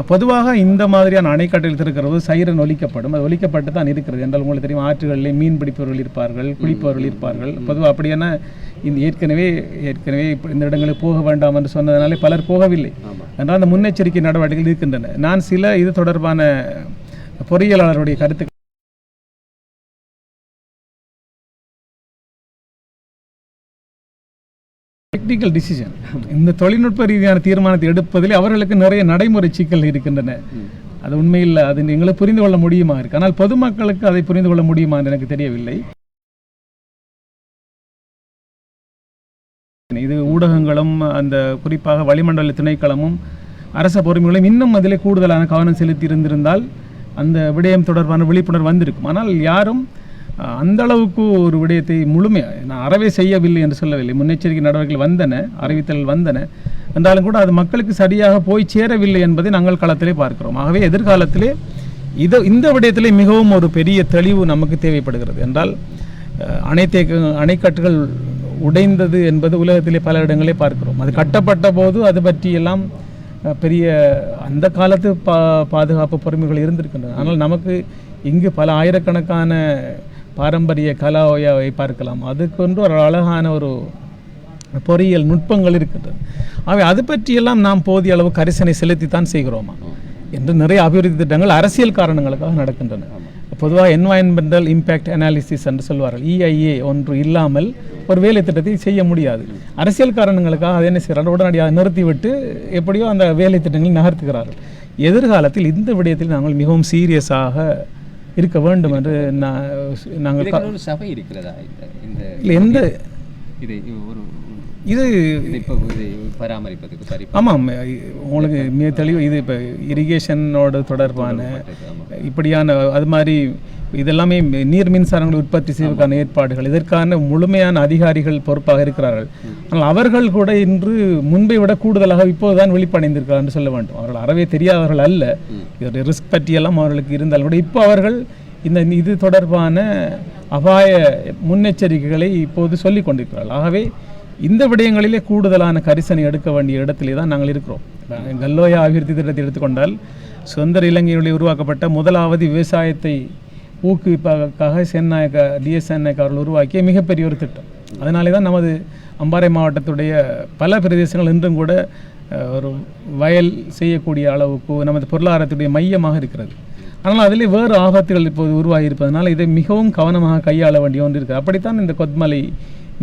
Speaker 2: பொதுவாக இந்த மாதிரியான அணைக்கட்டில் திறக்கிறது சைரன் ஒலிக்கப்படும், அது ஒலிக்கப்பட்டு தான் இருக்கிறது. என்றால் உங்களுக்கு தெரியும், ஆற்றுகளிலே மீன் பிடிப்பவர்கள் இருப்பார்கள், குளிப்பவர்கள் இருப்பார்கள். பொதுவாக அப்படியான இந்த ஏற்கனவே இந்த இடங்களுக்கு போக வேண்டாம் என்று சொன்னதனாலே பலர் போகவில்லை என்றால் அந்த முன்னெச்சரிக்கை நடவடிக்கைகள் இருக்கின்றன. நான் சில இது தொடர்பான பொறியியலாளருடைய கருத்து டெக்னிக்கல் டிசிஷன், இந்த தொழில்நுட்ப ரீதியான தீர்மானத்தை எடுப்பதில் அவர்களுக்கு நிறைய நடைமுறை சிக்கல் இருக்கின்றன. அது உண்மையில் அது எங்களை புரிந்து கொள்ள முடியுமா இருக்கு, ஆனால் பொதுமக்களுக்கு அதை புரிந்து கொள்ள முடியுமா என்று எனக்கு தெரியவில்லை. இது ஊடகங்களும் அந்த குறிப்பாக வளிமண்டல திணைக்களமும் அரச பொறுமைகளையும் இன்னும் அதிலே கூடுதலான கவனம் செலுத்தி இருந்திருந்தால் அந்த விடயம் தொடர்பான விழிப்புணர்வு வந்திருக்கும். ஆனால் யாரும் அந்த அளவுக்கு ஒரு விடயத்தை முழுமையாக நான் அறவே செய்யவில்லை என்று சொல்லவில்லை. முன்னெச்சரிக்கை நடவடிக்கைகள் வந்தன, அறிவித்தல் வந்தன என்றாலும் கூட அது மக்களுக்கு சரியாக போய் சேரவில்லை என்பதை நாங்கள் களத்திலே பார்க்கிறோம். ஆகவே எதிர்காலத்திலே இந்த விடயத்திலே மிகவும் ஒரு பெரிய தெளிவு நமக்கு தேவைப்படுகிறது. என்றால் அணைக்கட்டுகள் உடைந்தது என்பது உலகத்திலே பல இடங்களே பார்க்கிறோம். அது கட்டப்பட்ட போது அது பற்றியெல்லாம் பெரிய அந்த காலத்து பாதுகாப்பு பொறுமைகள் இருந்திருக்கின்றன. ஆனால் நமக்கு இங்கு பல ஆயிரக்கணக்கான பாரம்பரிய கலாவை பார்க்கலாம். அதுக்கொன்று ஒரு அழகான ஒரு பொறியியல் நுட்பங்கள் இருக்கின்றது. ஆகவே அது பற்றியெல்லாம் நாம் போதிய அளவு கரிசனை செலுத்தித்தான் செய்கிறோமா என்று நிறைய அபிவிருத்தி திட்டங்கள் அரசியல் காரணங்களுக்காக நடக்கின்றன. பொதுவாக என்வாயன்மெண்டல் இம்பேக்ட் அனாலிசிஸ் என்று சொல்வார்கள். EIA ஒன்று இல்லாமல் ஒரு வேலை திட்டத்தை செய்ய முடியாது. அரசியல் காரணங்களுக்காக அதை என்ன செய்கிறார்கள், உடனடியாக நிறுத்திவிட்டு எப்படியோ அந்த வேலை திட்டங்களை நகர்த்துகிறார்கள். எதிர்காலத்தில் இந்த விடயத்தில் நாங்கள் மிகவும் சீரியஸாக இருக்க வேண்டும் என்று நாங்கள்
Speaker 1: சபை இருக்கிறதா
Speaker 2: எந்த
Speaker 1: இது பராமரிப்பதுக்கு சரி.
Speaker 2: ஆமாம், உங்களுக்கு மிக தெளிவு. இது இப்போ இரிகேஷனோட தொடர்பான இப்படியான அது மாதிரி இதெல்லாமே நீர் மின்சாரங்களை உற்பத்தி செய்வதற்கான ஏற்பாடுகள், இதற்கான முழுமையான அதிகாரிகள் பொறுப்பாக இருக்கிறார்கள். ஆனால் அவர்கள் கூட இன்று முன்பை விட கூடுதலாக இப்போதுதான் விழிப்படைந்திருக்கிறார் என்று சொல்ல வேண்டும். அவர்கள் அறவே தெரியாதவர்கள் அல்ல. இதோடைய ரிஸ்க் பற்றியெல்லாம் அவர்களுக்கு இருந்தாலும் கூட இப்போ அவர்கள் இது தொடர்பான அபாய முன்னெச்சரிக்கைகளை இப்போது சொல்லிக் கொண்டிருக்கிறார்கள். ஆகவே இந்த விடயங்களிலே கூடுதலான கரிசனை எடுக்க வேண்டிய இடத்திலே தான் நாங்கள் இருக்கிறோம். கல்லோயா அபிவிருத்தி திட்டத்தை எடுத்துக்கொண்டால் சுதந்திர இலங்கையிலே உருவாக்கப்பட்ட முதலாவது விவசாயத்தை ஊக்குவிப்பதற்காக DS சென்னாயக் அவர்கள் உருவாக்கிய மிகப்பெரிய ஒரு திட்டம். அதனாலே தான் நமது அம்பாறை மாவட்டத்துடைய பல பிரதேசங்கள் இன்றும் கூட ஒரு வயல் செய்யக்கூடிய அளவுக்கு நமது பொருளாதாரத்துடைய மையமாக இருக்கிறது. ஆனால் அதிலே வேறு ஆபத்துகள் இப்போது உருவாகி இருப்பதனால் இதை மிகவும் கவனமாக கையாள வேண்டிய ஒன்று இருக்குது. அப்படித்தான் இந்த கொத்மலை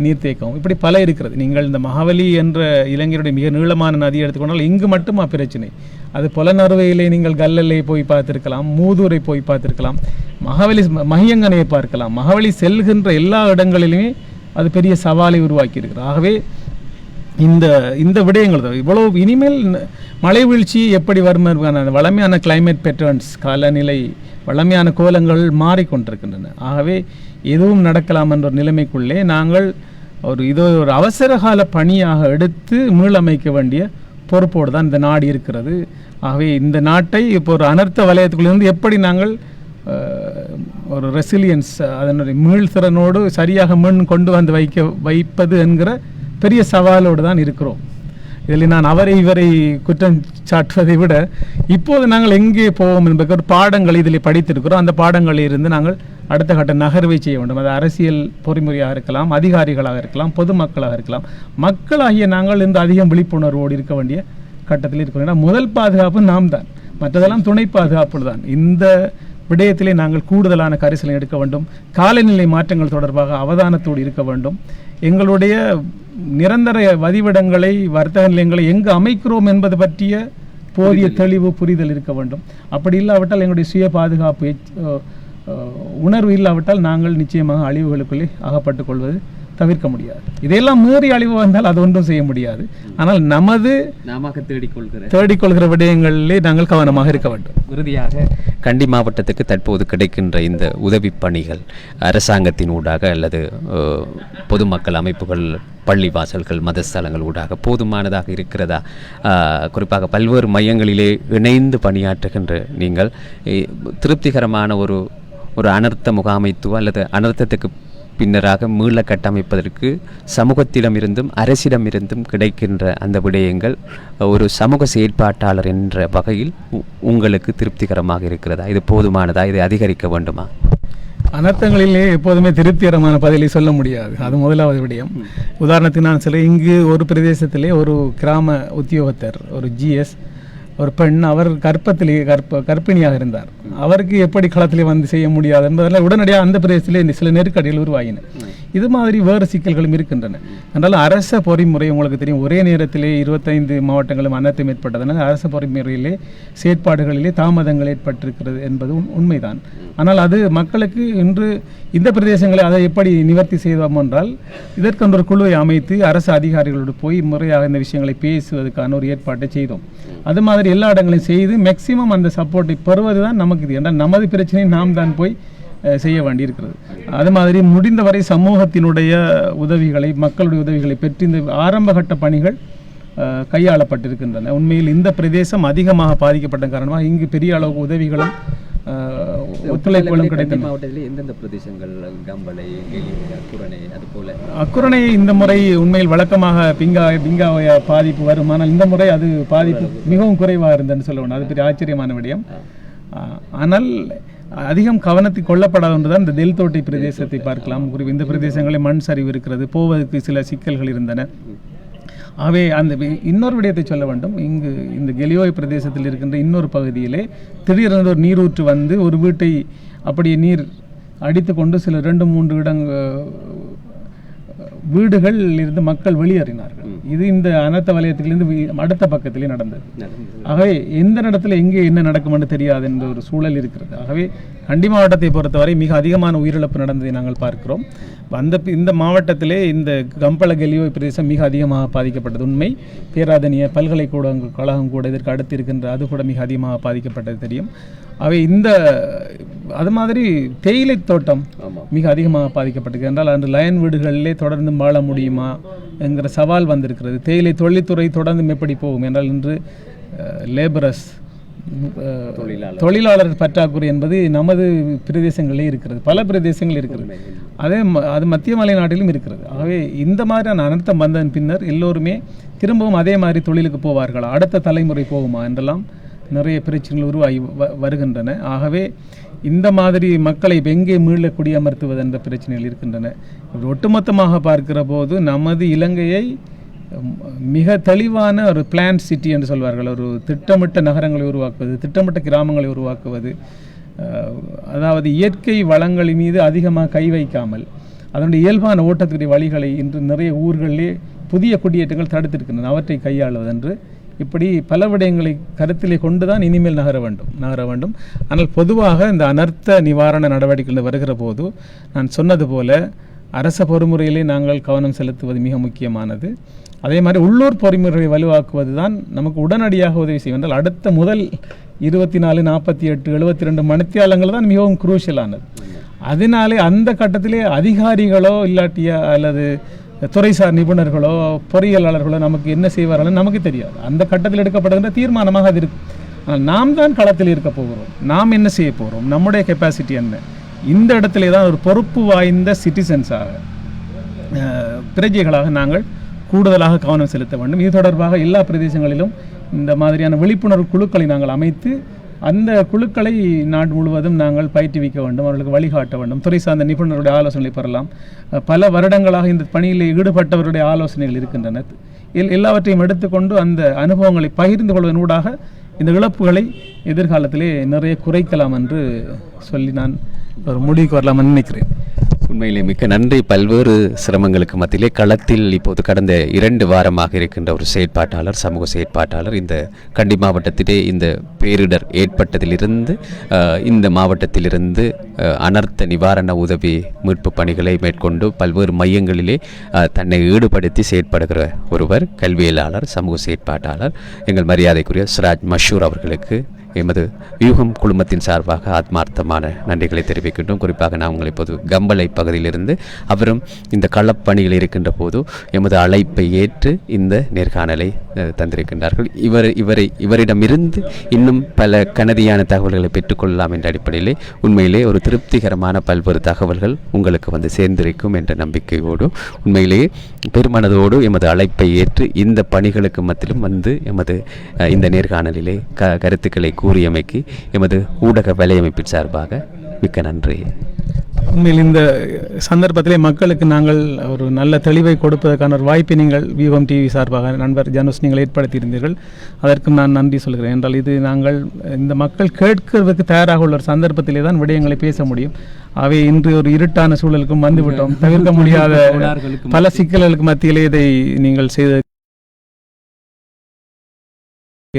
Speaker 2: நீர்த்தேக்கம் இப்படி பல இருக்கிறது. நீங்கள் இந்த மகாவலி என்ற இலங்கையுடைய மிக நீளமான நதியை எடுத்துக்கொண்டால் இங்கு மட்டுமா பிரச்சனை. அது புலனறுவையிலே நீங்கள் கல்லலை போய் பார்த்திருக்கலாம், மூதூரை போய் பார்த்திருக்கலாம், மகாவலி மகியங்கனையை பார்க்கலாம். மகாவலி செல்கின்ற எல்லா இடங்களிலுமே அது பெரிய சவாலை உருவாக்கி இருக்கிறது. ஆகவே இந்த விடயங்கள் தான் இவ்வளவு இனிமேல் மழை வீழ்ச்சி எப்படி வரும், வளமையான கிளைமேட் பேட்டர்ன்ஸ், காலநிலை வளமையான கோலங்கள் மாறிக்கொண்டிருக்கின்றன. ஆகவே எதுவும் நடக்கலாம் என்ற ஒரு நிலைமைக்குள்ளே நாங்கள் இது ஒரு அவசரகால பணியாக எடுத்து மீளமைக்க வேண்டிய பொறுப்போடு தான் இந்த நாடு இருக்கிறது. ஆகவே இந்த நாட்டை இப்போ ஒரு அனர்த்த வலயத்துக்குள்ளிருந்து எப்படி நாங்கள் ஒரு ரெசிலியன்ஸ் அதனுடைய மீள்திறனோடு சரியாக கொண்டு வந்து வைப்பது என்கிற பெரிய சவாலோடு தான் இருக்கிறோம். இதில் நான் அவரை இவரை குற்றம் சாட்டுவதை விட இப்போது நாங்கள் எங்கே போவோம் என்பது ஒரு பாடங்கள் இதில் படித்திருக்கிறோம். அந்த பாடங்களில் இருந்து நாங்கள் அடுத்த கட்ட நகர்வை செய்ய வேண்டும். அது அரசியல் பொறிமுறையாக இருக்கலாம், அதிகாரிகளாக இருக்கலாம், பொதுமக்களாக இருக்கலாம். மக்களாகிய நாங்கள் இந்த அதிகம் விழிப்புணர்வோடு இருக்க வேண்டிய கட்டத்தில் இருக்கிறோம். ஏன்னா முதல் பாதுகாப்பு நாம் தான், மற்றதெல்லாம் துணை பாதுகாப்பு தான். இந்த விடயத்திலே நாங்கள் கூடுதலான கரிசனை எடுக்க வேண்டும். காலநிலை மாற்றங்கள் தொடர்பாக அவதானத்தோடு இருக்க வேண்டும். எங்களுடைய நிரந்தர வதிவிடங்களை, வர்த்தக நிலையங்களை எங்கு அமைக்கிறோம் என்பது பற்றிய போதிய தெளிவு புரிதல் இருக்க வேண்டும். அப்படி இல்லாவிட்டால் எங்களுடைய சுய பாதுகாப்பு உணர்வு இல்லாவிட்டால் நாங்கள் நிச்சயமாக அழிவுகளுக்குள்ளே அகப்பட்டுக் கொள்வது தவிர்க்க முடியாது. இதையெல்லாம் மீறி அழிவு வந்தால் அது ஒன்றும் செய்ய முடியாது. ஆனால் நமது தேடிக்கொள்கிற விடயங்களிலே நாங்கள் கவனமாக இருக்க வேண்டும்.
Speaker 1: இறுதியாக கண்டி மாவட்டத்துக்கு தற்போது கிடைக்கின்ற இந்த உதவி பணிகள் அரசாங்கத்தின் ஊடாக அல்லது பொதுமக்கள் அமைப்புகள், பள்ளி வாசல்கள், மதஸ்தலங்கள் ஊடாக போதுமானதாக இருக்கிறதா? குறிப்பாக பல்வேறு மையங்களிலே இணைந்து பணியாற்றுகின்ற நீங்கள் திருப்திகரமான ஒரு அனர்த்த முகாமைத்துவ அல்லது அனர்த்தத்துக்கு பின்னராக மீள கட்டமைப்பதற்கு சமூகத்திடமிருந்தும் அரசிடமிருந்தும் கிடைக்கின்ற அந்த விடயங்கள் ஒரு சமூக செயற்பாட்டாளர் என்ற வகையில் உங்களுக்கு திருப்திகரமாக இருக்கிறதா? இது போதுமானதா? இதை அதிகரிக்க வேண்டுமா?
Speaker 2: அனர்த்தங்களிலே எப்போதுமே திருப்திகரமான பதிலை சொல்ல முடியாது. அது முதலாவது விடயம். உதாரணத்துக்கு நான் சொல்ல, இங்கு ஒரு பிரதேசத்திலே ஒரு கிராம உத்தியோகத்தர், ஒரு GS, ஒரு பெண், அவர் கர்ப்பிணியாக இருந்தார். அவருக்கு எப்படி களத்திலே வந்து செய்ய முடியாது என்பதெல்லாம் உடனடியாக அந்த பிரதேசத்திலே சில நெருக்கடிகள் உருவாகின. இது மாதிரி வேறு சிக்கல்களும் இருக்கின்றன. என்றாலும் அரச பொறிமுறை உங்களுக்கு தெரியும், ஒரே நேரத்திலே 25 மாவட்டங்களும் அனர்த்தம் ஏற்பட்டதனால் அரச பொறிமுறையிலே செயற்பாடுகளிலே தாமதங்கள் ஏற்பட்டிருக்கிறது என்பது உண்மைதான். ஆனால் அது மக்களுக்கு இன்று இந்த பிரதேசங்களை அதை எப்படி நிவர்த்தி செய்தோம் என்றால், இதற்கென்று ஒரு குழுவை அமைத்து அரசு அதிகாரிகளோடு போய் முறையாக இந்த விஷயங்களை பேசுவதற்கான ஒரு ஏற்பாட்டை செய்தோம். அது மாதிரி எல்லா இடங்களையும் செய்து மேக்சிமம் அந்த சப்போர்ட்டை பெறுவது தான் நமக்கு இது. என்றால் நமது பிரச்சனையை நாம் தான் போய் செய்ய வேண்டியிருக்கிறது. அது மாதிரி முடிந்தவரை சமூகத்தினுடைய உதவிகளை, மக்களுடைய உதவிகளை பெற்று இந்த ஆரம்பகட்ட பணிகள் கையாளப்பட்டிருக்கின்றன. உண்மையில் இந்த பிரதேசம் அதிகமாக பாதிக்கப்பட்ட காரணமாக இங்கு பெரிய அளவு உதவிகளும் ஒத்துழைப்புகளும் கிடைத்தன.
Speaker 1: மாவட்டத்தில் எந்தெந்த பிரதேசங்கள்? கம்பளை, அக்குரணை, அதுபோல
Speaker 2: அக்குரணை இந்த முறை உண்மையில் வழக்கமாக பிங்காவய பாதிப்பு வரும். ஆனால் இந்த முறை அது பாதிப்பு மிகவும் குறைவாக இருந்ததுன்னு சொல்ல வேண்டும். அது பெரிய ஆச்சரியமான விடயம். ஆனால் அதிகம் கவனத்தில் கொள்ளப்படாத ஒன்றுதான் இந்த தெல்தோட்டை பிரதேசத்தை பார்க்கலாம். இந்த பிரதேசங்களில் மண் சரிவு இருக்கிறது, போவதற்கு சில சிக்கல்கள் இருந்தன. ஆகவே அந்த இன்னொரு விடயத்தை சொல்ல வேண்டும். இங்கு இந்த கெலியோய் பிரதேசத்தில் இருக்கின்ற இன்னொரு பகுதியிலே திடீரென ஒரு நீரூற்று வந்து ஒரு வீட்டை அப்படியே நீர் அடித்து கொண்டு சில 2-3 வீடுகள் இருந்து மக்கள் வெளியேறினார்கள். இது இந்த அனர்த்த வலயத்திலிருந்து அடுத்த பக்கத்திலே நடந்தது. ஆகவே எந்த இடத்துல எங்கே என்ன நடக்கும் என்று தெரியாது என்ற ஒரு சூழல் இருக்கிறது. ஆகவே கண்டி மாவட்டத்தை பொறுத்தவரை மிக அதிகமான உயிரிழப்பு நடந்ததை நாங்கள் பார்க்கிறோம். இந்த மாவட்டத்திலே இந்த கம்பள கெலியோய் பிரதேசம் மிக அதிகமாக பாதிக்கப்பட்டது உண்மை. பேராதனிய பல்கலைக்கழகம் கூட இதற்கு அடுத்து இருக்கின்ற அது கூட மிக அதிகமாக பாதிக்கப்பட்டது தெரியும். அவை அது மாதிரி தேயிலை தோட்டம் மிக அதிகமாக பாதிக்கப்பட்டிருக்கு. என்றால் அந்த லயன் வீடுகளிலே தொடர்ந்து வாழ முடியுமா என்கிற சவால் வந்திருக்கிறது. தேயிலை தொழில்துறை தொடர்ந்து எப்படி போகும் என்றால் இன்று லேபரஸ் தொழிலாளர் பற்றாக்குறை என்பது நமது பிரதேசங்களே இருக்கிறது, பல பிரதேசங்கள் இருக்கிறது. அது மத்திய மலை நாட்டிலும் இருக்கிறது. ஆகவே இந்த மாதிரியான அனர்த்தம் வந்ததன் பின்னர் எல்லோருமே திரும்பவும் அதே மாதிரி தொழிலுக்கு போவார்களா, அடுத்த தலைமுறை போகுமா என்றெல்லாம் நிறைய பிரச்சனைகள் உருவாகி வருகின்றன. ஆகவே இந்த மாதிரி மக்களை எங்கே மீள குடியமர்த்துவது என்ற பிரச்சனைகள் இருக்கின்றன. ஒட்டுமொத்தமாக பார்க்கிற போது நமது இலங்கையை மிக தெளிவான ஒரு பிளான் சிட்டி என்று சொல்வார்கள், ஒரு திட்டமிட்ட நகரங்களை உருவாக்குவது, திட்டமிட்ட கிராமங்களை உருவாக்குவது, அதாவது இயற்கை வளங்களின் மீது அதிகமாக கை வைக்காமல் அதனுடைய இயல்பான ஓட்டத்துடைய வழிகளை இன்று நிறைய ஊர்களிலே புதிய குடியேற்றங்கள் தடுத்திருக்கின்றன. அவற்றை கையாளுவதென்று இப்படி பல விடயங்களை கருத்திலே கொண்டுதான் இனிமேல் நகர வேண்டும். ஆனால் பொதுவாக இந்த அனர்த்த நிவாரண நடவடிக்கைகள் வருகிற போது நான் சொன்னது போல அரச பொறிமுறையிலே நாங்கள் கவனம் செலுத்துவது மிக முக்கியமானது. அதே மாதிரி உள்ளூர் பொறிமுறையை வலுவாக்குவது தான் நமக்கு உடனடியாக உதவி செய்யும். என்றால் அடுத்த முதல் 24, 48, 72 மணித்தியாலங்கள் தான் மிகவும் குரூஷியலானது. அதனாலே அந்த கட்டத்திலே அதிகாரிகளோ இல்லாட்டிய அல்லது துறைசார் நிபுணர்களோ பொறியியலாளர்களோ நமக்கு என்ன செய்வார்களோ நமக்கு தெரியாது. அந்த கட்டத்தில் எடுக்கப்படுகின்ற தீர்மானமாக அது இருக்கும். ஆனால் நாம் தான் களத்தில் இருக்க போகிறோம். நாம் என்ன செய்ய போகிறோம், நம்முடைய கெப்பாசிட்டி என்ன, இந்த இடத்துல தான் ஒரு பொறுப்பு வாய்ந்த சிட்டிசன்ஸாக பிரஜைகளாக நாங்கள் கூடுதலாக கவனம் செலுத்த வேண்டும். இது தொடர்பாக எல்லா பிரதேசங்களிலும் இந்த மாதிரியான விழிப்புணர்வு குழுக்களை நாங்கள் அமைத்து அந்த குழுக்களை நாடு முழுவதும் நாங்கள் பயிற்றுவிக்க வேண்டும், அவர்களுக்கு வழிகாட்ட வேண்டும். துறை சார்ந்த நிபுணருடைய ஆலோசனை பெறலாம். பல வருடங்களாக இந்த பணியில் ஈடுபட்டவருடைய ஆலோசனைகள் இருக்கின்றன. எல்லாவற்றையும் எடுத்துக்கொண்டு அந்த அனுபவங்களை பகிர்ந்து கொள்வதனூடாக இந்த இழப்புகளை எதிர்காலத்திலே நிறைய குறைக்கலாம் என்று சொல்லி நான் ஒரு முடிவுக்கு வரலாம்னு நினைக்கிறேன்.
Speaker 1: உண்மையிலே மிக்க நன்றி. பல்வேறு சிரமங்களுக்கு மத்தியிலே களத்தில் இப்போது கடந்த 2 வாரமாக இருக்கின்ற ஒரு செயற்பாட்டாளர், சமூக செயற்பாட்டாளர், இந்த கண்டி மாவட்டத்திலே இந்த பேரிடர் ஏற்பட்டதிலிருந்து இந்த மாவட்டத்திலிருந்து அனர்த்த நிவாரண உதவி மீட்பு பணிகளை மேற்கொண்டு பல்வேறு மையங்களிலே தன்னை ஈடுபடுத்தி செயற்படுகிற ஒருவர், கல்வியலாளர், சமூக செயற்பாட்டாளர், எங்கள் மரியாதைக்குரிய சிராஜ் மஷூர் அவர்களுக்கு எமது வியூகம் குழுமத்தின் சார்பாக ஆத்மார்த்தமான நன்றிகளை தெரிவிக்கின்றோம். குறிப்பாக நான் உங்களை இப்போது கம்பளை பகுதியிலிருந்து அவரும் இந்த களப்பணியில் இருக்கின்ற போது எமது அழைப்பை ஏற்று இந்த நேர்காணலை தந்திருக்கின்றார்கள். இவரிடமிருந்து இன்னும் பல கனதியான தகவல்களை பெற்றுக்கொள்ளலாம் என்ற அடிப்படையிலே உண்மையிலே ஒரு திருப்திகரமான பல்வேறு தகவல்கள் உங்களுக்கு வந்து சேர்ந்திருக்கும் என்ற நம்பிக்கையோடு உண்மையிலேயே பெருமனதோடு எமது அழைப்பை ஏற்று இந்த பணிகளுக்கு மத்தியிலும் வந்து எமது இந்த நேர்காணலிலே கருத்துக்களை கூறியமைக்கு எமது ஊடக வலையமைப்பின் சார்பாக மிக்க நன்றி.
Speaker 2: உண்மையில் இந்த சந்தர்ப்பத்திலே மக்களுக்கு நாங்கள் ஒரு நல்ல தெளிவை கொடுப்பதற்கான ஒரு வாய்ப்பை நீங்கள் வியூகம் டிவி சார்பாக நண்பர் ஜானுஸ் நீங்கள் ஏற்படுத்தியிருந்தீர்கள். அதற்கும் நான் நன்றி சொல்கிறேன். என்றால் இது நாங்கள் இந்த மக்கள் கேட்கிறதுக்கு தயாராக உள்ள ஒரு சந்தர்ப்பத்திலே தான் விடயங்களை பேச முடியும். அவை இன்று ஒரு இருட்டான சூழலுக்கும் வந்துவிட்டோம். தவிர்க்க முடியாத பல சிக்கல்களுக்கு மத்தியிலே இதை நீங்கள் செய்த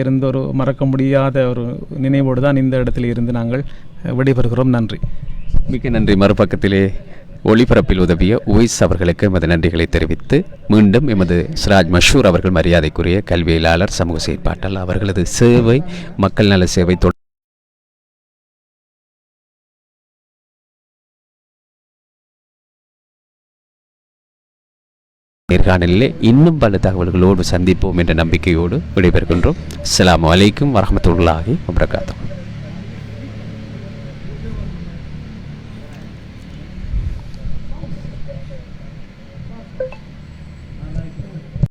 Speaker 2: இருந்த ஒரு மறக்க முடியாத ஒரு நினைவோடு தான் இந்த இடத்தில் இருந்து நாங்கள் விடைபெறுகிறோம். நன்றி.
Speaker 1: மிக்க நன்றி. மறுபக்கத்திலே ஒளிபரப்பில் உதவிய உவைஸ் அவர்களுக்கு எமது நன்றிகளை தெரிவித்து மீண்டும் எமது சிராஜ் மஷூர் அவர்கள் மரியாதைக்குரிய கல்வியலாளர், சமூக செயற்பாட்டாளர், அவர்களது சேவை மக்கள் நல சேவை நேர்காணலிலே இன்னும் பல தகவல்களோடு சந்திப்போம் என்ற நம்பிக்கையோடு விடைபெறுகின்றோம். அஸ்ஸலாமு அலைக்கும் வரஹ்மத்துல்லாஹி வபரகாத்துஹு.